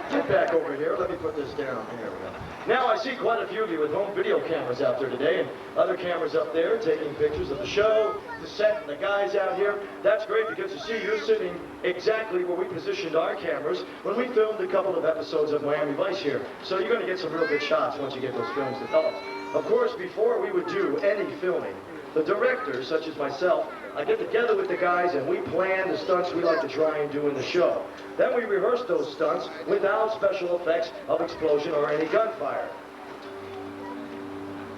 Get back over here. Let me put this down. Here we go. Now, I see quite a few of you with home video cameras out there today and other cameras up there taking pictures of the show, the set, and the guys out here. That's great because you see, you're sitting exactly where we positioned our cameras when we filmed a couple of episodes of Miami Vice here. So you're going to get some real good shots once you get those films developed. Of course, before we would do any filming, the directors, such as myself, I get together with the guys and we plan the stunts we like to try and do in the show. Then we rehearse those stunts without special effects of explosion or any gunfire.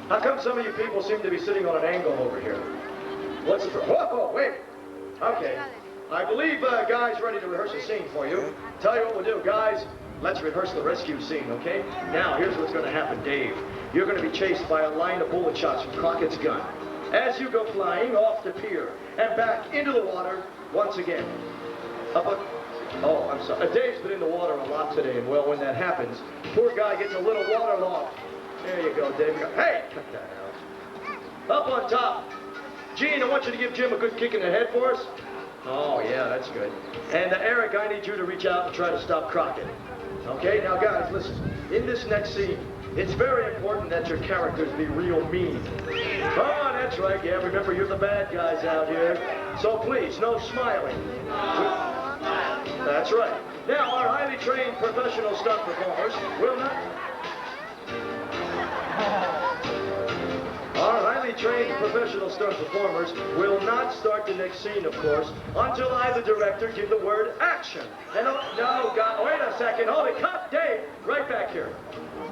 How come some of you people seem to be sitting on an angle over here? What's the... Whoa, wait. Okay. I believe Guy's ready to rehearse a scene for you. Tell you what we'll do, guys. Let's rehearse the rescue scene, okay? Now, here's what's going to happen, Dave. You're going to be chased by a line of bullet shots from Crockett's gun as you go flying off the pier and back into the water once again. Oh, I'm sorry. Dave's been in the water a lot today, and well, when that happens, poor Guy gets a little waterlogged. There you go, Dave. Hey, cut that out. Up on top. Gene, I want you to give Jim a good kick in the head for us. Oh, yeah, that's good. And Eric, I need you to reach out and try to stop Crockett. Okay, now guys, listen. In this next scene, it's very important that your characters be real mean. Oh, that's right, yeah, remember you're the bad guys out here. So please, no smiling. That's right. Now, our highly trained professional stunt performers will not... Our highly trained professional stunt performers will not start the next scene, of course, until I, the director, give the word action. And no, God, wait a second, hold it, cut, Dave, right back here.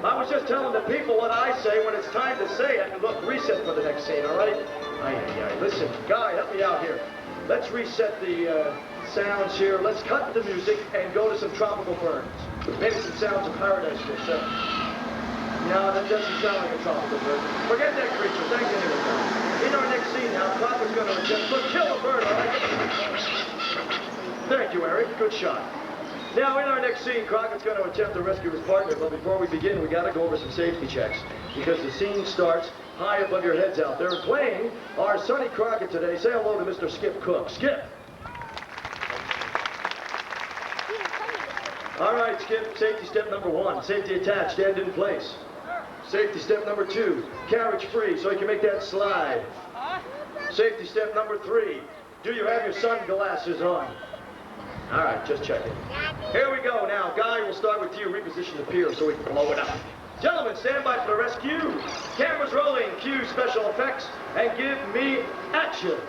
I was just telling the people what I say when it's time to say it. Look, reset for the next scene, all right? Listen, Guy, help me out here. Let's reset the sounds here. Let's cut the music and go to some tropical birds. Maybe some sounds of paradise for a second. No, that doesn't sound like a tropical bird. Forget that creature. Thank you, anyway. In our next scene now, Crockett's going to attempt to kill a bird, all right? Thank you, Eric. Good shot. Now, in our next scene, Crockett's going to attempt to rescue his partner, but before we begin, we got to go over some safety checks, because the scene starts high above your heads out there. And playing our Sonny Crockett today, say hello to Mr. Skip Cook. Skip! All right, Skip, safety step number 1, safety attached, stand in place. Safety step number 2, carriage free, so you can make that slide. Safety step number 3, do you have your sunglasses on? All right, just checking. Here we go now. Guy, we'll start with you. Reposition the pier so we can blow it up. Gentlemen, stand by for the rescue. Cameras rolling. Cue special effects. And give me action.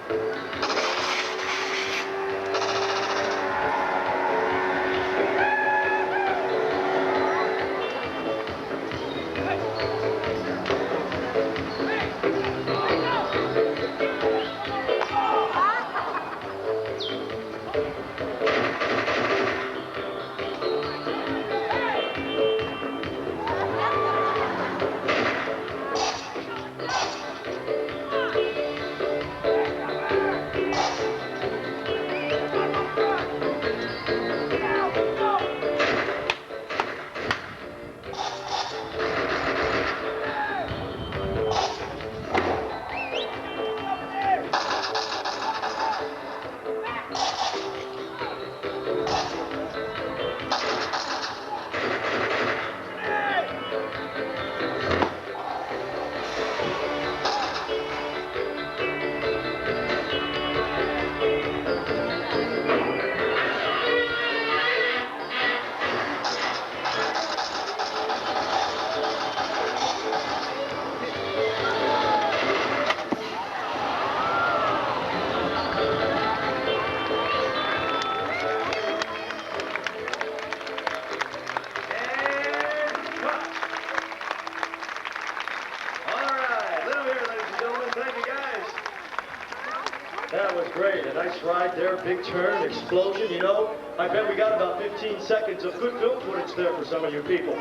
That was great. A nice ride there, big turn, explosion, you know. I bet we got about 15 seconds of good film footage there for some of you people.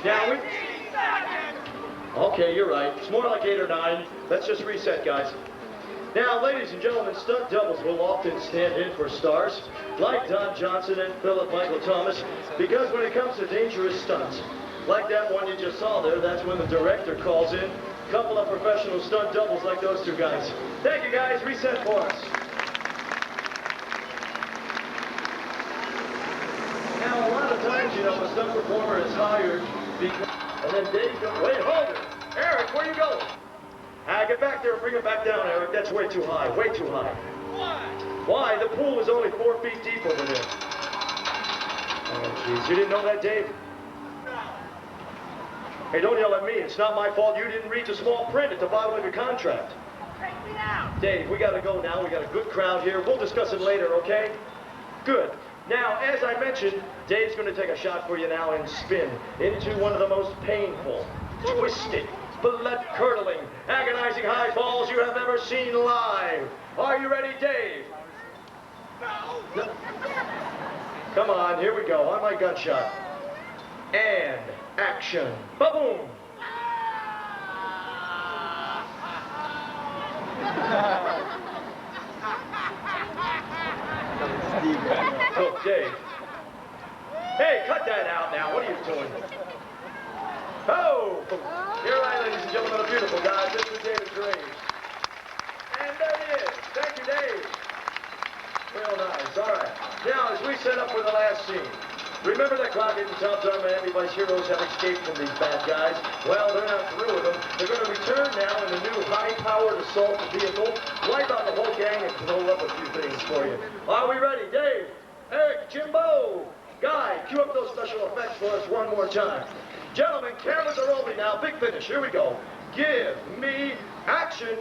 Now, okay, you're right. It's more like 8 or 9. Let's just reset, guys. Now, ladies and gentlemen, stunt doubles will often stand in for stars, like Don Johnson and Philip Michael Thomas, because when it comes to dangerous stunts, like that one you just saw there, that's when the director calls in a couple of professional stunt doubles like those two guys. Thank you, guys. Reset for us. Now, a lot of times, you know, a stunt performer is hired because... And then Dave goes, wait, hold it. Eric, where you going? Get back there and bring it back down, Eric. That's way too high, way too high. Why? The pool is only 4 feet deep over there. Oh, jeez. You didn't know that, Dave? Hey, don't yell at me. It's not my fault you didn't read the small print at the bottom of your contract. Dave, we got to go now. We got a good crowd here. We'll discuss it later, okay? Good. Now, as I mentioned, Dave's going to take a shot for you now and spin into one of the most painful, twisted, blood-curdling, agonizing high falls you have ever seen live. Are you ready, Dave? No. Come on, here we go. On my gunshot. And action. Ba-boom! Oh, Dave. Hey, cut that out now. What are you doing? Oh! Here I am, ladies and gentlemen, a beautiful guy, Mr. David Graves. And there he is. Thank you, Dave. Real nice. All right. Now, as we set up for the last scene, remember that Crockett and Tom Thumb Miami Vice heroes have escaped from these bad guys? Well, they're not through with them. They're going to return now in a new high-powered assault vehicle, wipe out the whole gang, and blow up a few things for you. Are we ready? Dave, Eric, Jimbo, Guy, cue up those special effects for us one more time. Gentlemen, cameras are rolling now. Big finish. Here we go. Give me action.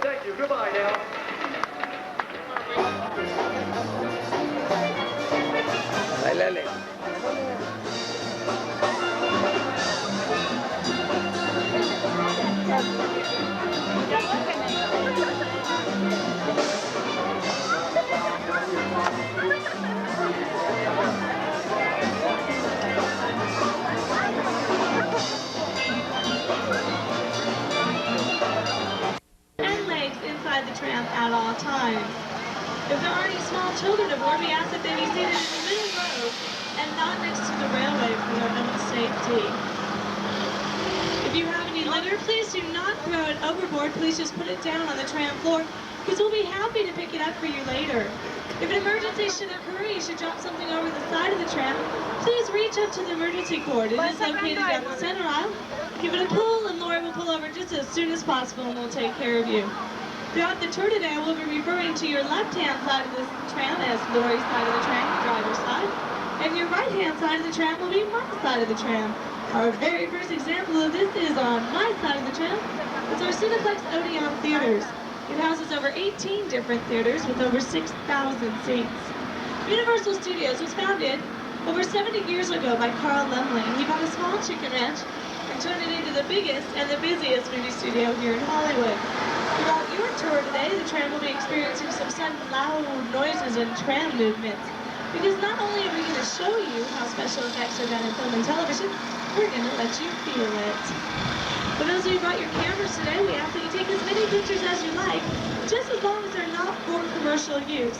Thank you. Goodbye now. Bailale. aboard, we ask that they be seated in the middle row and not next to the railway for their own safety. If you have any litter, please do not throw it overboard. Please just put it down on the tram floor, because we'll be happy to pick it up for you later. If an emergency should occur, you should drop something over the side of the tram, please reach up to the emergency cord. It is located down the center aisle. Give it a pull, and Lori will pull over just as soon as possible, and we'll take care of you. Throughout the tour today, I will be referring to your left-hand side of the tram as Lori's side of the tram, driver's side, and your right-hand side of the tram will be my side of the tram. Our very first example of this is on my side of the tram. It's our Cineplex Odeon Theaters. It houses over 18 different theaters with over 6,000 seats. Universal Studios was founded over 70 years ago by Carl Laemmle. He bought a small chicken ranch and turned it into the biggest and the busiest movie studio here in Hollywood. Throughout your tour today, the tram will be experiencing some sudden loud noises and tram movements. Because not only are we going to show you how special effects are done in film and television, we're going to let you feel it. For those of you who brought your cameras today, we ask that you take as many pictures as you like, just as long as they're not for commercial use.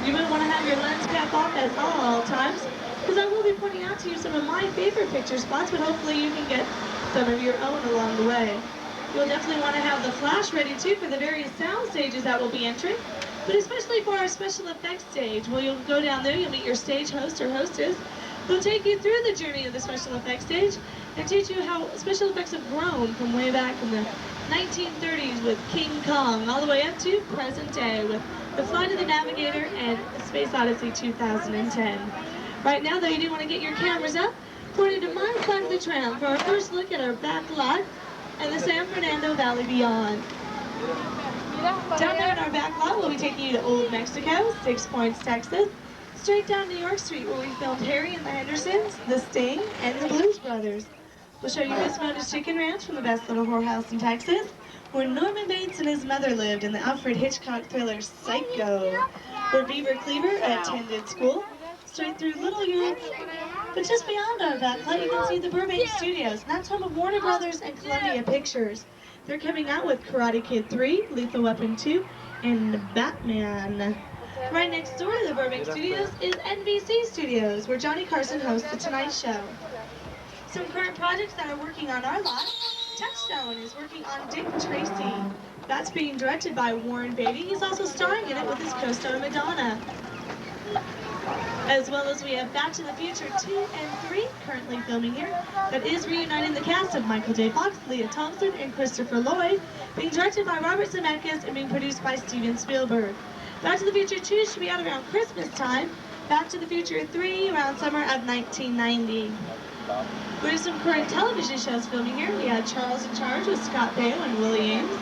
You will want to have your lens cap off at all times, because I will be pointing out to you some of my favorite picture spots, but hopefully you can get some of your own along the way. You'll definitely want to have the flash ready too for the various sound stages that will be entering, but especially for our special effects stage, where you'll go down there, you'll meet your stage host or hostess. They'll take you through the journey of the special effects stage and teach you how special effects have grown from way back in the 1930s with King Kong all the way up to present day with The Flight of the Navigator and Space Odyssey 2010. Right now, though, you do want to get your cameras up, pointed to my side of the tram for our first look at our back lot and the San Fernando Valley beyond. Down there in our back lot, we'll be taking you to Old Mexico, 6 Points, Texas, straight down New York Street where we filmed Harry and the Hendersons, The Sting, and the Blues Brothers. We'll show you Miss Mona's Chicken Ranch from the Best Little Whorehouse in Texas, where Norman Bates and his mother lived in the Alfred Hitchcock thriller Psycho, where Beaver Cleaver attended school, straight through Little Europe. But just beyond our backlight, you can see the Burbank Studios, and that's home of Warner Brothers and Columbia Pictures. They're coming out with Karate Kid 3, Lethal Weapon 2, and Batman. Right next door to the Burbank Studios is NBC Studios, where Johnny Carson hosts The Tonight Show. Some current projects that are working on our lot. Touchstone is working on Dick Tracy. That's being directed by Warren Beatty. He's also starring in it with his co-star Madonna. As well as we have Back to the Future 2 and 3 currently filming here. That is reuniting the cast of Michael J. Fox, Leah Thompson, and Christopher Lloyd, being directed by Robert Zemeckis and being produced by Steven Spielberg. Back to the Future 2 should be out around Christmas time. Back to the Future 3 around summer of 1990. We have some current television shows filming here. We have Charles in Charge with Scott Baio and Willie Ames.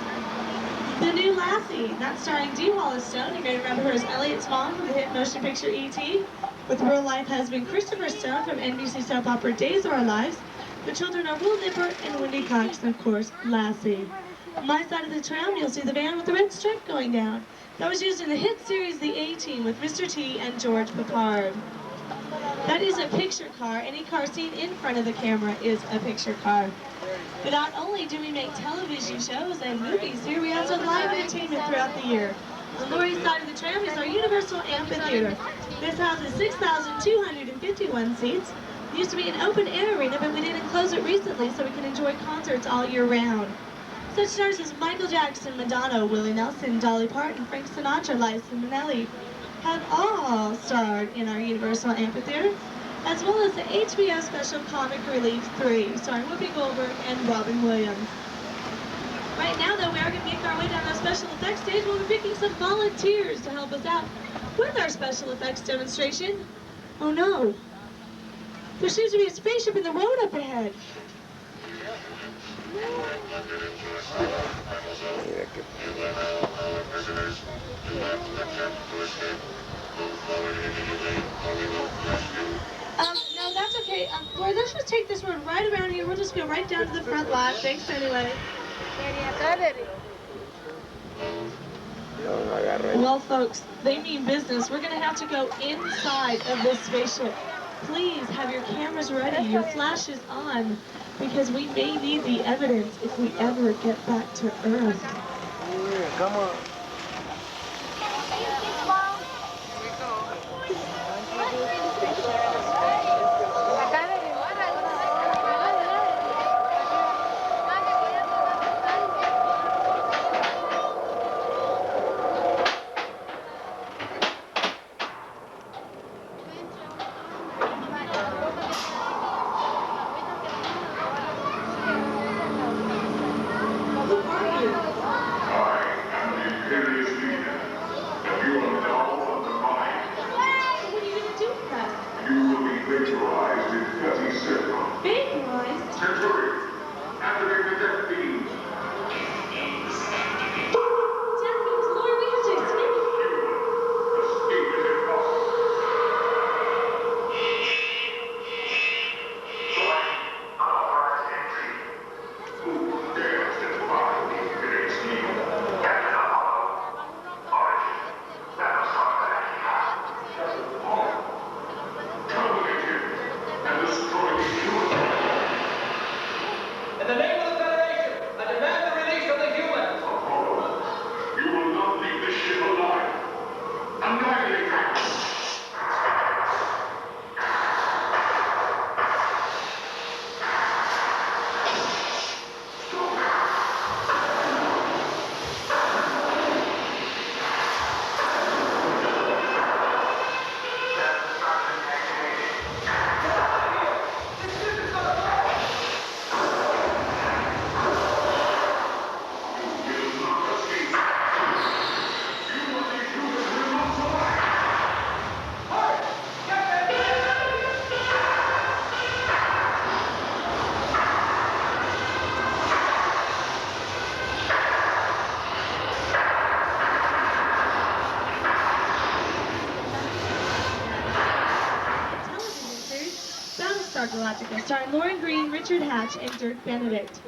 The New Lassie, that's starring Dee Wallace Stone. You may remember her as Elliot's mom from the hit motion picture E.T., with real-life husband Christopher Stone from NBC soap opera Days of Our Lives. The children are Will Nipper and Wendy Cox, and of course, Lassie. On my side of the tram, you'll see the van with the red stripe going down. That was used in the hit series The A-Team with Mr. T and George Peppard. That is a picture car. Any car seen in front of the camera is a picture car. But not only do we make television shows and movies here, we also have live entertainment throughout the year. On Lori's side of the tram is our Universal Amphitheater. This houses 6,251 seats. It used to be an open-air arena, but we didn't close it recently so we can enjoy concerts all year round. Such stars as Michael Jackson, Madonna, Willie Nelson, Dolly Parton, Frank Sinatra, Liza Minnelli have all starred in our Universal Amphitheater, as well as the HBO special Comic Relief 3, starring Whoopi Goldberg and Robin Williams. Right now, though, we are going to make our way down our special effects stage. We'll be picking some volunteers to help us out with our special effects demonstration. Oh no, there seems to be a spaceship in the road up ahead. No, that's okay. Lori, let's just take this road right around here. We'll just go right down to the front lot. Thanks anyway. Well, folks, they mean business. We're going to have to go inside of this spaceship. Please have your cameras ready, your flashes on, because we may need the evidence if we ever get back to Earth. Come on. Battlestar Galactica, starring Lauren Green, Richard Hatch, and Dirk Benedict.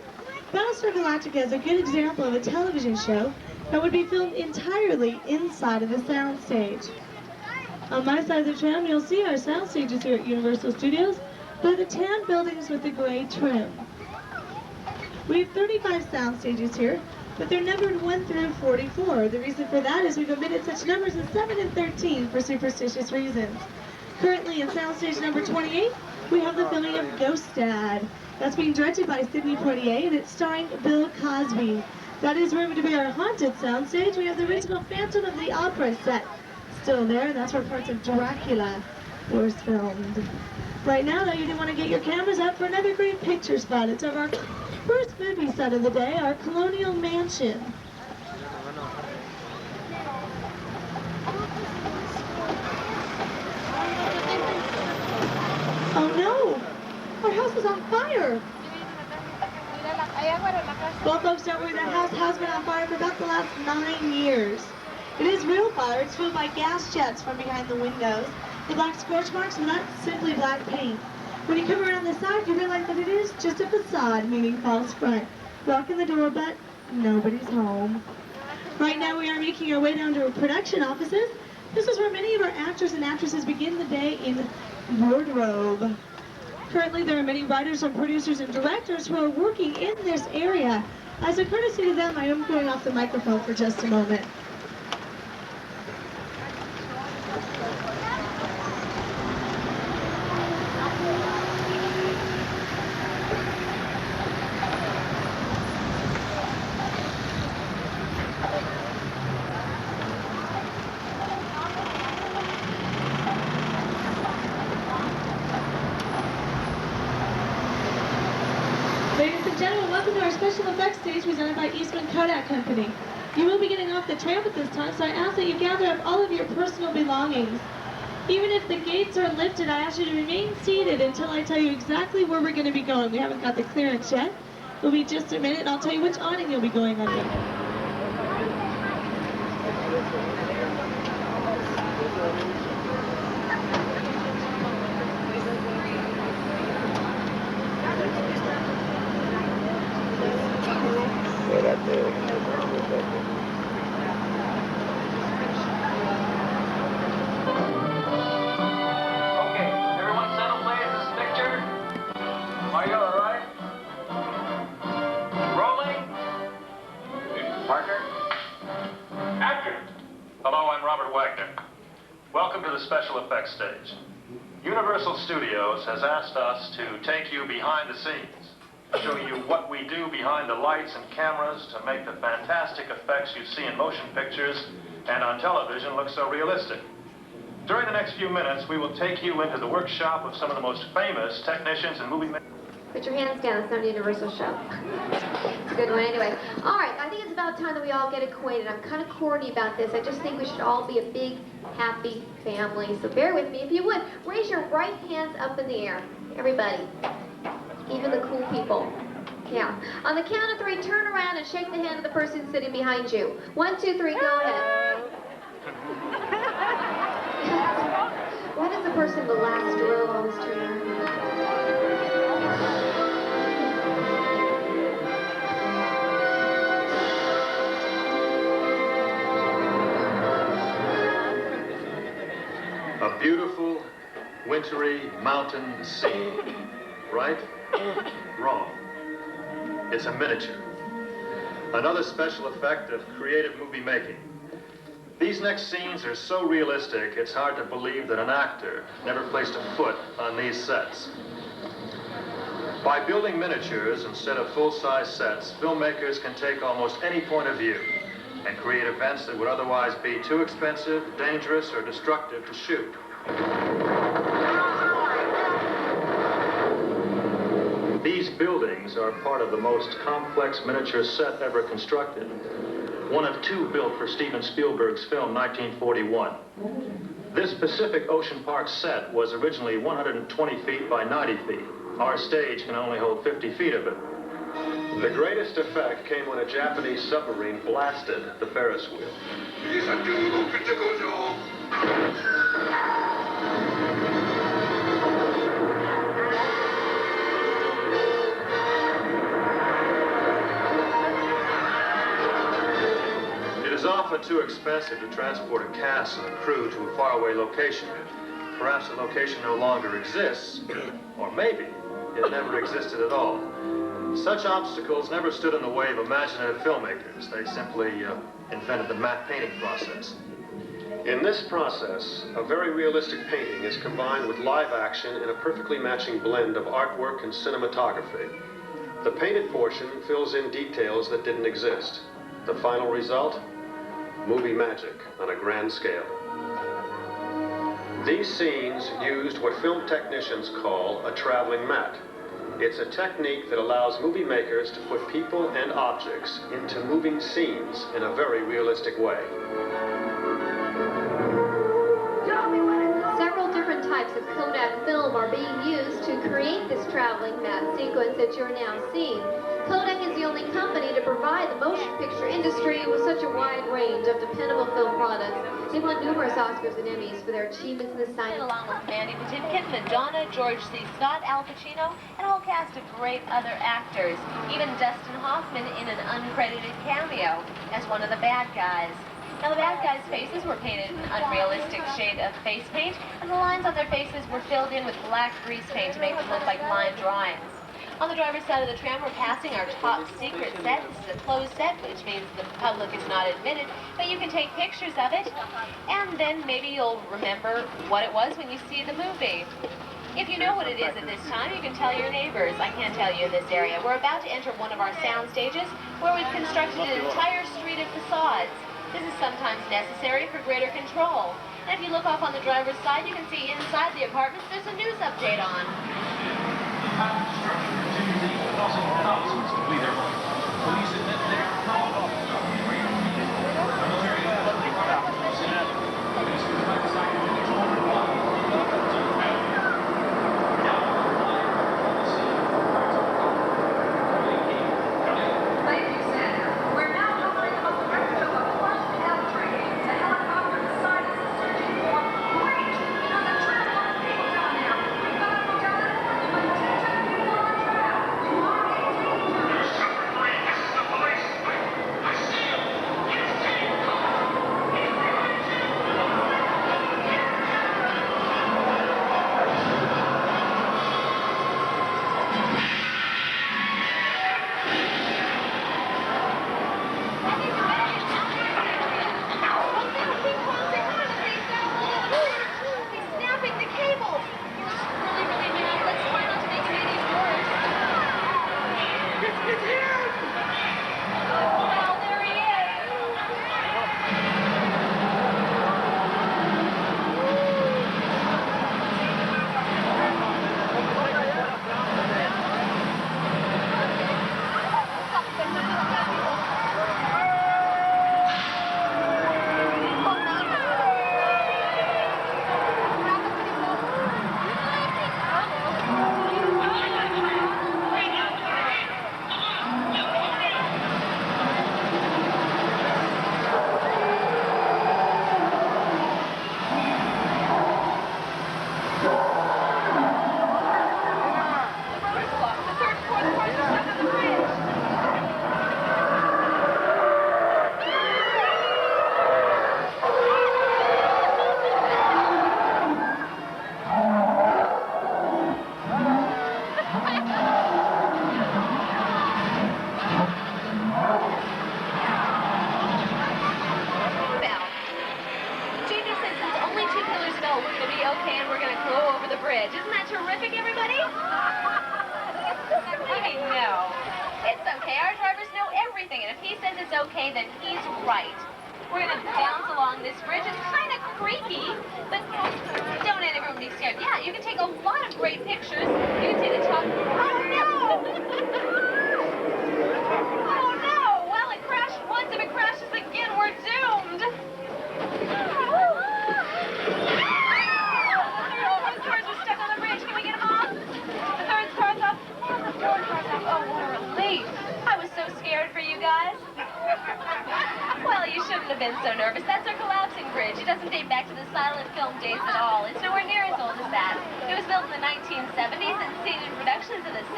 Battlestar Galactica is a good example of a television show that would be filmed entirely inside of a soundstage. On my side of the tram, you'll see our sound stages here at Universal Studios. They're the tan buildings with the gray trim. We have 35 sound stages here, but they're numbered 1 through 44. The reason for that is we've omitted such numbers as 7 and 13 for superstitious reasons. Currently in sound stage number 28, we have the filming of Ghost Dad. That's being directed by Sidney Poitier, and it's starring Bill Cosby. That is rumored to be our haunted soundstage. We have the original Phantom of the Opera set still there, and that's where parts of Dracula was filmed. Right now, though, you do want to get your cameras up for another great picture spot. It's of our first movie set of the day, our Colonial Mansion. Oh no! Our house is on fire! Well, folks, don't worry, that house has been on fire for about the last 9 years. It is real fire. It's fueled by gas jets from behind the windows. The black scorch marks, well, that's simply black paint. When you come around the side, you realize that it is just a facade, meaning false front. Walk in the door, but nobody's home. Right now, we are making our way down to production offices. This is where many of our actors and actresses begin the day in wardrobe. Currently, there are many writers and producers and directors who are working in this area. As a courtesy to them, I am going off the microphone for just a moment. Special effects stage presented by Eastman Kodak Company. You will be getting off the tram at this time, so I ask that you gather up all of your personal belongings. Even if the gates are lifted, I ask you to remain seated until I tell you exactly where we're going to be going. We haven't got the clearance yet. It'll be just a minute, and I'll tell you which awning you'll be going under. Special effects stage. Universal Studios has asked us to take you behind the scenes, show you what we do behind the lights and cameras to make the fantastic effects you see in motion pictures and on television look so realistic. During the next few minutes, we will take you into the workshop of some of the most famous technicians and movie makers. Put your hands down, it's not a Universal show. It's a good one anyway. All right, I think it's about time that we all get acquainted. I'm kind of corny about this. I just think we should all be a big, happy family. So bear with me. If you would, raise your right hands up in the air. Everybody. Even the cool people. Yeah. On the count of 3, turn around and shake the hand of the person sitting behind you. 1, 2, 3, go ahead. Why does the person in the last row always turn around? A beautiful, wintry mountain scene. Right? Wrong. It's a miniature. Another special effect of creative movie making. These next scenes are so realistic, it's hard to believe that an actor never placed a foot on these sets. By building miniatures instead of full-size sets, filmmakers can take almost any point of view and create events that would otherwise be too expensive, dangerous, or destructive to shoot. These buildings are part of the most complex miniature set ever constructed. One of 2 built for Steven Spielberg's film 1941. This Pacific Ocean Park set was originally 120 feet by 90 feet. Our stage can only hold 50 feet of it. The greatest effect came when a Japanese submarine blasted the Ferris wheel. it too expensive to transport a cast and a crew to a faraway location. Perhaps the location no longer exists, or maybe it never existed at all. Such obstacles never stood in the way of imaginative filmmakers. They simply invented the matte painting process. In this process, a very realistic painting is combined with live action in a perfectly matching blend of artwork and cinematography. The painted portion fills in details that didn't exist. The final result? Movie magic on a grand scale. These scenes used what film technicians call a traveling matte. It's a technique that allows movie makers to put people and objects into moving scenes in a very realistic way. Several different types of Kodak film are being used to create this traveling matte sequence that you're now seeing. Kodak is the only company to provide the motion picture industry with such a wide range of dependable film products. They won numerous Oscars and Emmys for their achievements in this science. Along with Mandy Patinkin, Madonna, George C. Scott, Al Pacino, and a whole cast of great other actors. Even Dustin Hoffman in an uncredited cameo as one of the bad guys. Now, the bad guys' faces were painted in an unrealistic shade of face paint, and the lines on their faces were filled in with black grease paint to make them look like line drawings. On the driver's side of the tram, we're passing our top secret set. This is a closed set, which means the public is not admitted, but you can take pictures of it, and then maybe you'll remember what it was when you see the movie. If you know what it is at this time, you can tell your neighbors. I can't tell you in this area. We're about to enter one of our sound stages where we've constructed an entire street of facades. This is sometimes necessary for greater control. And if you look off on the driver's side, you can see inside the apartments there's a news update on. Thousands to flee their homes. Police admit they're called.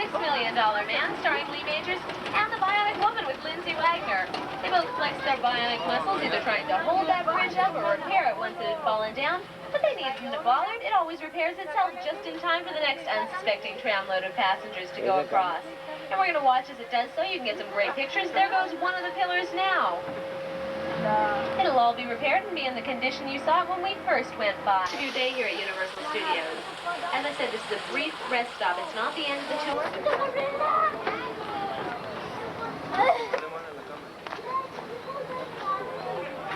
$6 million Man starring Lee Majors and The Bionic Woman with Lindsay Wagner. They both flex their bionic muscles, either trying to hold that bridge up or repair it once it had fallen down. But they needn't have bothered. It always repairs itself just in time for the next unsuspecting tramload of passengers to go across. And we're going to watch as it does so. You can get some great pictures. There goes one of the pillars now. It'll all be repaired and be in the condition you saw it when we first went by. It's a new day here at Universal Studios. As I said, this is a brief rest stop. It's not the end of the tour.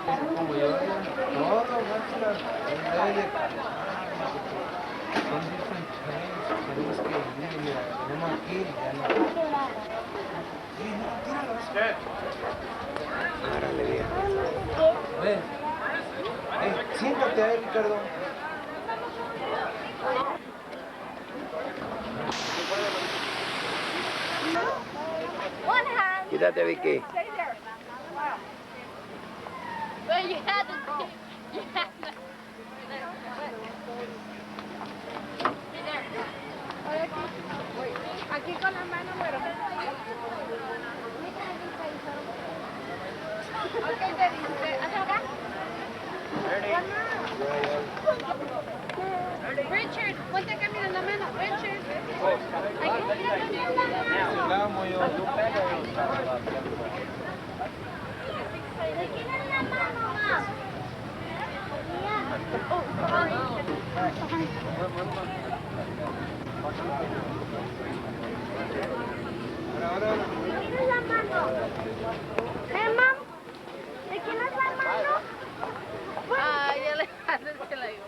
Como yo, no, máquina, son different trains, tenemos que ir, mira, tenemos que ir, ya no. Árale, bien. Ven. Siéntate ahí, Ricardo. One hand. Quítate, Vicky. Stay there. Wow. Well, you had to. You had to. Aquí con la mano, pero. Ok, ¿hacia acá? Richard, ponte acá, mira la mano. Richard. Mom, ¿de quién es la mano? Ay, Alejandro se la dio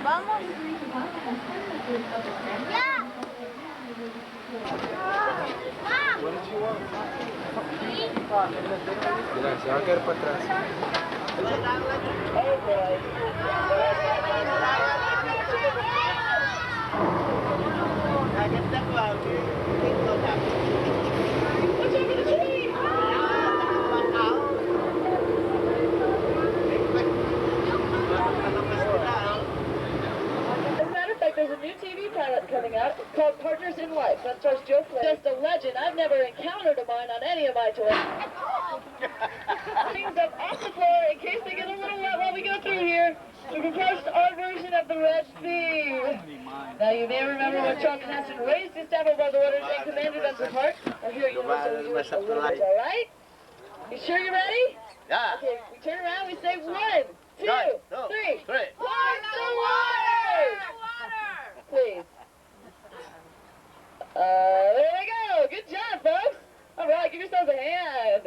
Vamos. Ya. Mira, se va a caer para atrás. There's a new TV pilot coming out called Partners in Life. That stars Joe Flair. Just a legend. I've never encountered a mine on any of my tours. Things up off the floor in case they get a little wet while we go through here. We proposed our version of the Red Sea. Now you may remember when Charlton Heston raised his staff above the waters and commanded them to part. Now here you know, do it a little bit, all right? You sure you're ready? Yeah. Okay, we turn around, we say 1, 2, 3. Park the water! Please. There we go. Good job, folks. All right, give yourselves a hand.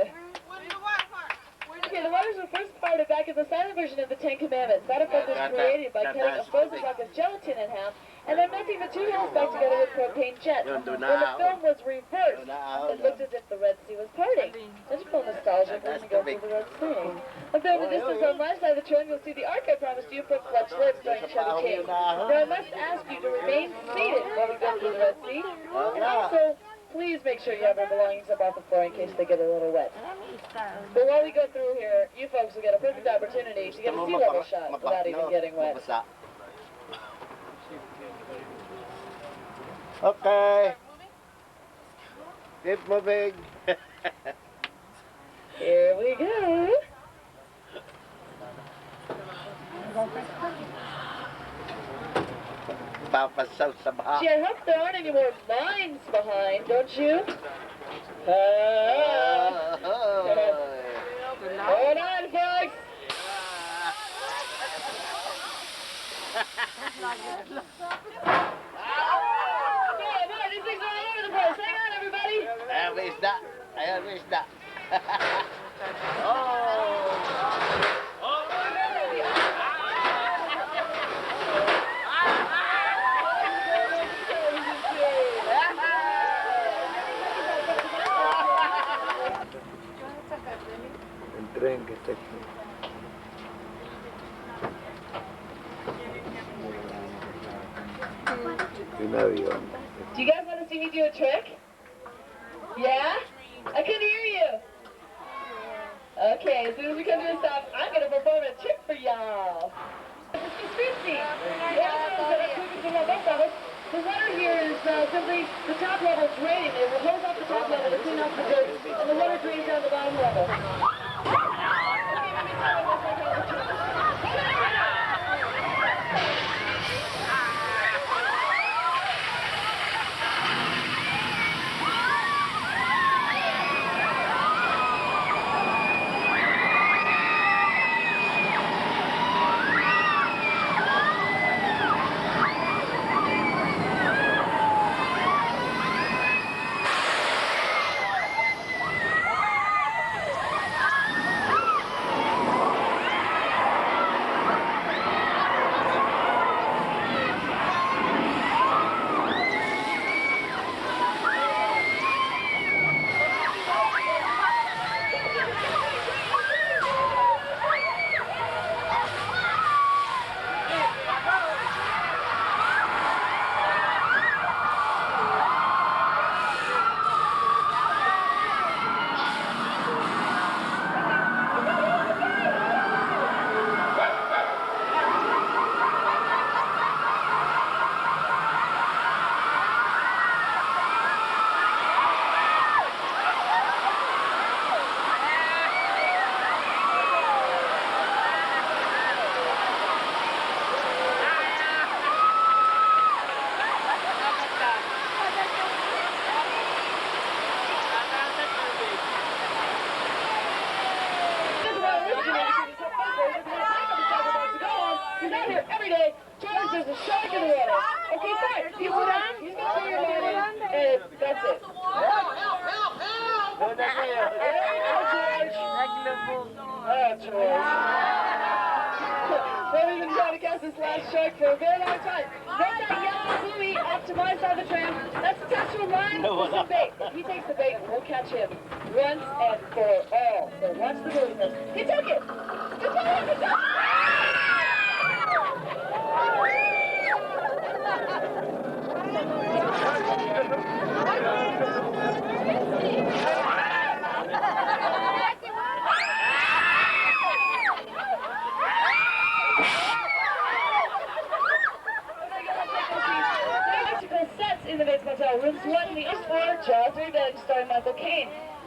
Okay, the waters were first parted back in the silent version of the Ten Commandments. That effect was created by cutting a frozen block of gelatin in half and then melting the two halves back together with propane jet. When the film was reversed, it looked as if the Red Sea was parting. Don't you feel nostalgic when you go through the Red Sea? Up there in the distance on my side of the train, you'll see the ark I promised you from Clutch Lips during Chevy Chase. Now, I must ask you to remain seated while we go through the Red Sea. And also, please make sure you have your belongings up off the floor in case they get a little wet. But while we go through here, you folks will get a perfect opportunity to get a sea level shot without even getting wet. Okay. Keep moving. Here we go. Gee, I hope there aren't any more mines behind, don't you? Hold on, folks. These things are all over the place. Hang on, everybody. I wish that. I wish that. El tren que está aquí. Un avión. Do you guys want to see me do a trick? Yeah? I couldn't hear you. Okay, as soon as we come to a stop, I'm going to perform a trick for y'all. 50. The water here is simply the top level draining. They will hose off the top level to clean off the dirt, and the water drains down the bottom level.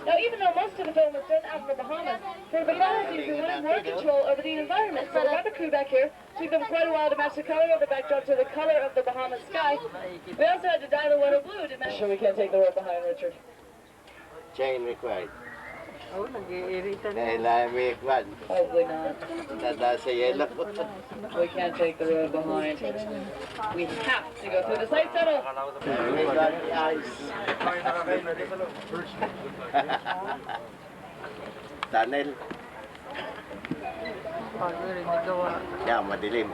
Now, even though most of the film was done out in the Bahamas, for the Bahamas we wanted more control over the environment. So we got the crew back here. Took them quite a while to match the color of the backdrop to the color of the Bahamas sky. We also had to dye the water blue to match. Sure, we can't take the road behind, Richard. Chain required. Oh, nag-iirita na. Dahil may kwan. Hopefully not. Tanda sa yelo. We can't take the road behind. We have to go through the site tunnel. We got the ice. Tunnel. Bago rin nagawa. Yeah, madilim.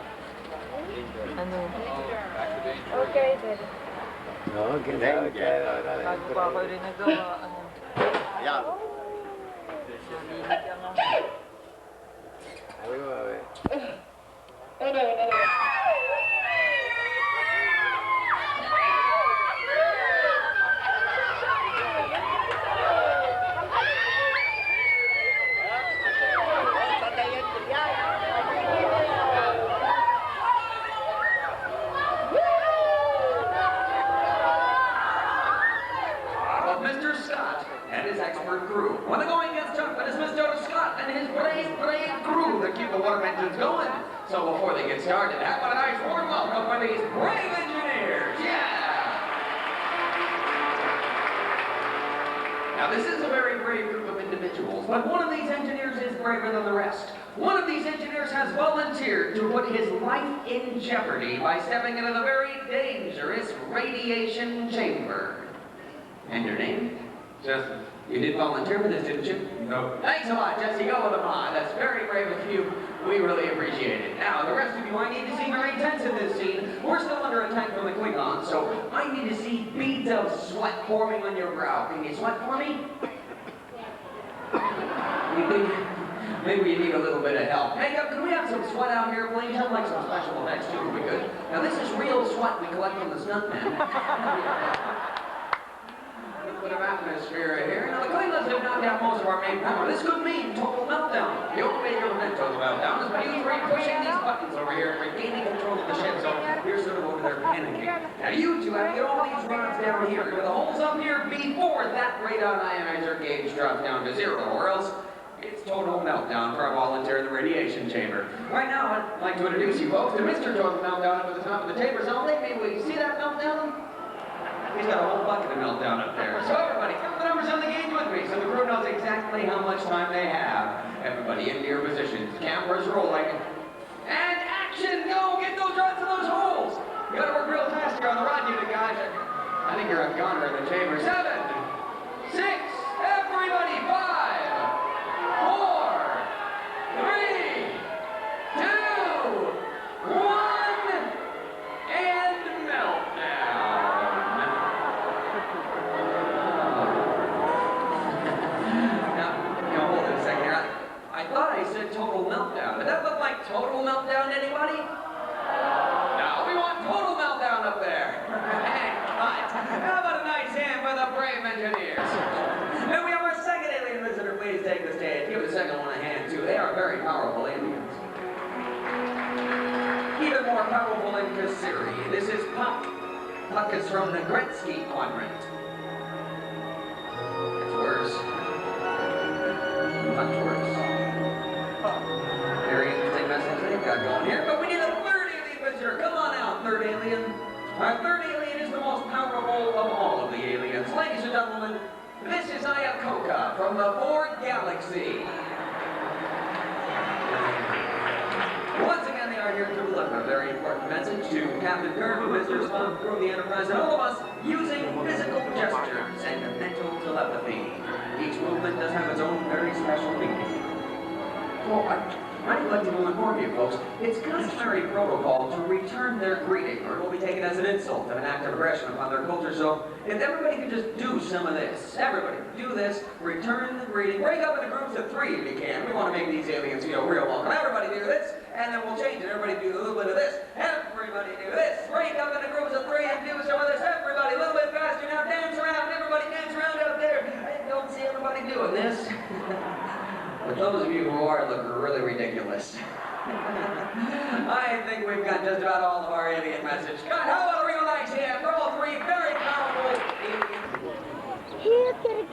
Ano? Okay, Daddy. Okay, Bago pa ako rin nagawa. Yeah. Oh, no. Mr. Scott and his expert crew. When the going gets tough, it is Mr. Scott and his brave crew that keep the water engines going. So before they get started, how about a nice warm welcome for these brave engineers? Yeah! Now this is a very brave group of individuals, but one of these engineers is braver than the rest. One of these engineers has volunteered to put his life in jeopardy by stepping into the very dangerous radiation chamber. And your name? Jesse. You did volunteer for this, didn't you? No. Thanks a lot, Jesse. Go with the mod. That's very brave of you. We really appreciate it. Now, the rest of you, I need to see very tense in this scene. We're still under attack from the Klingons, so I need to see beads of sweat forming on your brow. Can you sweat for me? You think maybe you need a little bit of help? Makeup, can we have some sweat out here, please? I'd like some special effects, too, if we could. Now, this is real sweat we collect from the stuntman. bit of atmosphere here. Now, the Klingons have knocked out most of our main power. This could mean total meltdown. The only way to prevent total meltdown is by you three pushing these buttons over here and regaining control of the ship. So you're sort of over there panicking. Now, you two have to get all these rods down here with the holes up here before that radon ionizer gauge drops down to 0, or else it's total meltdown for a volunteer in the radiation chamber. Right now, I'd like to introduce you folks to Mr. Total Meltdown up at the top of the chamber. So maybe we see that meltdown? He's got a whole bucket of meltdown up there. So everybody, count the numbers on the gauge with me so the crew knows exactly how much time they have. Everybody into your positions. Cameras rolling. And action! Go! Get those rods in those holes! You gotta work real fast here on the rod unit, guys. I think you're a goner in the chamber. 7, 6, everybody, 5, 4, 3, 2, 1, and meltdown. Now, hold it a second here. I thought I said total meltdown. Did that look like total meltdown to anybody? No, we want total meltdown up there. How about a nice hand for the brave engineers? And we have our second alien visitor. Please take the stage. Give the second one a hand, too. They are very powerful aliens. Even more powerful than Kasiri. This is Puck. Puck is from the Gretzky Quadrant. It's worse. Much worse. Very interesting message they've got going here, but we need a third alien visitor. Come on out, third alien. Our third alien is the most powerful of all of the aliens. Ladies and gentlemen, this is Ayakoka from the Ford Galaxy. Once again, they are here to deliver a very important message to Captain Kirk, who is the responsible crew of the Enterprise, and all of us using physical gestures and mental telepathy. Each movement does have its own very special meaning. Well, I'd like to inform you folks, it's customary protocol to return their greeting, or it will be taken as an insult and an act of aggression upon their culture. So if everybody could just do some of this, everybody do this, return the greeting, break up into groups of 3 if you can. We want to make these aliens feel real welcome. Everybody do this, and then we'll change it. Everybody do a little bit of this, everybody do this. Break up into groups of 3 and do some of this. Everybody, a little bit faster now. Dance around, everybody dance around out there. I don't see everybody doing this. But those of you who are look really ridiculous. I think we've got just about all of our alien message. God, how about a real nice hand for all 3 very powerful aliens? Here, get it.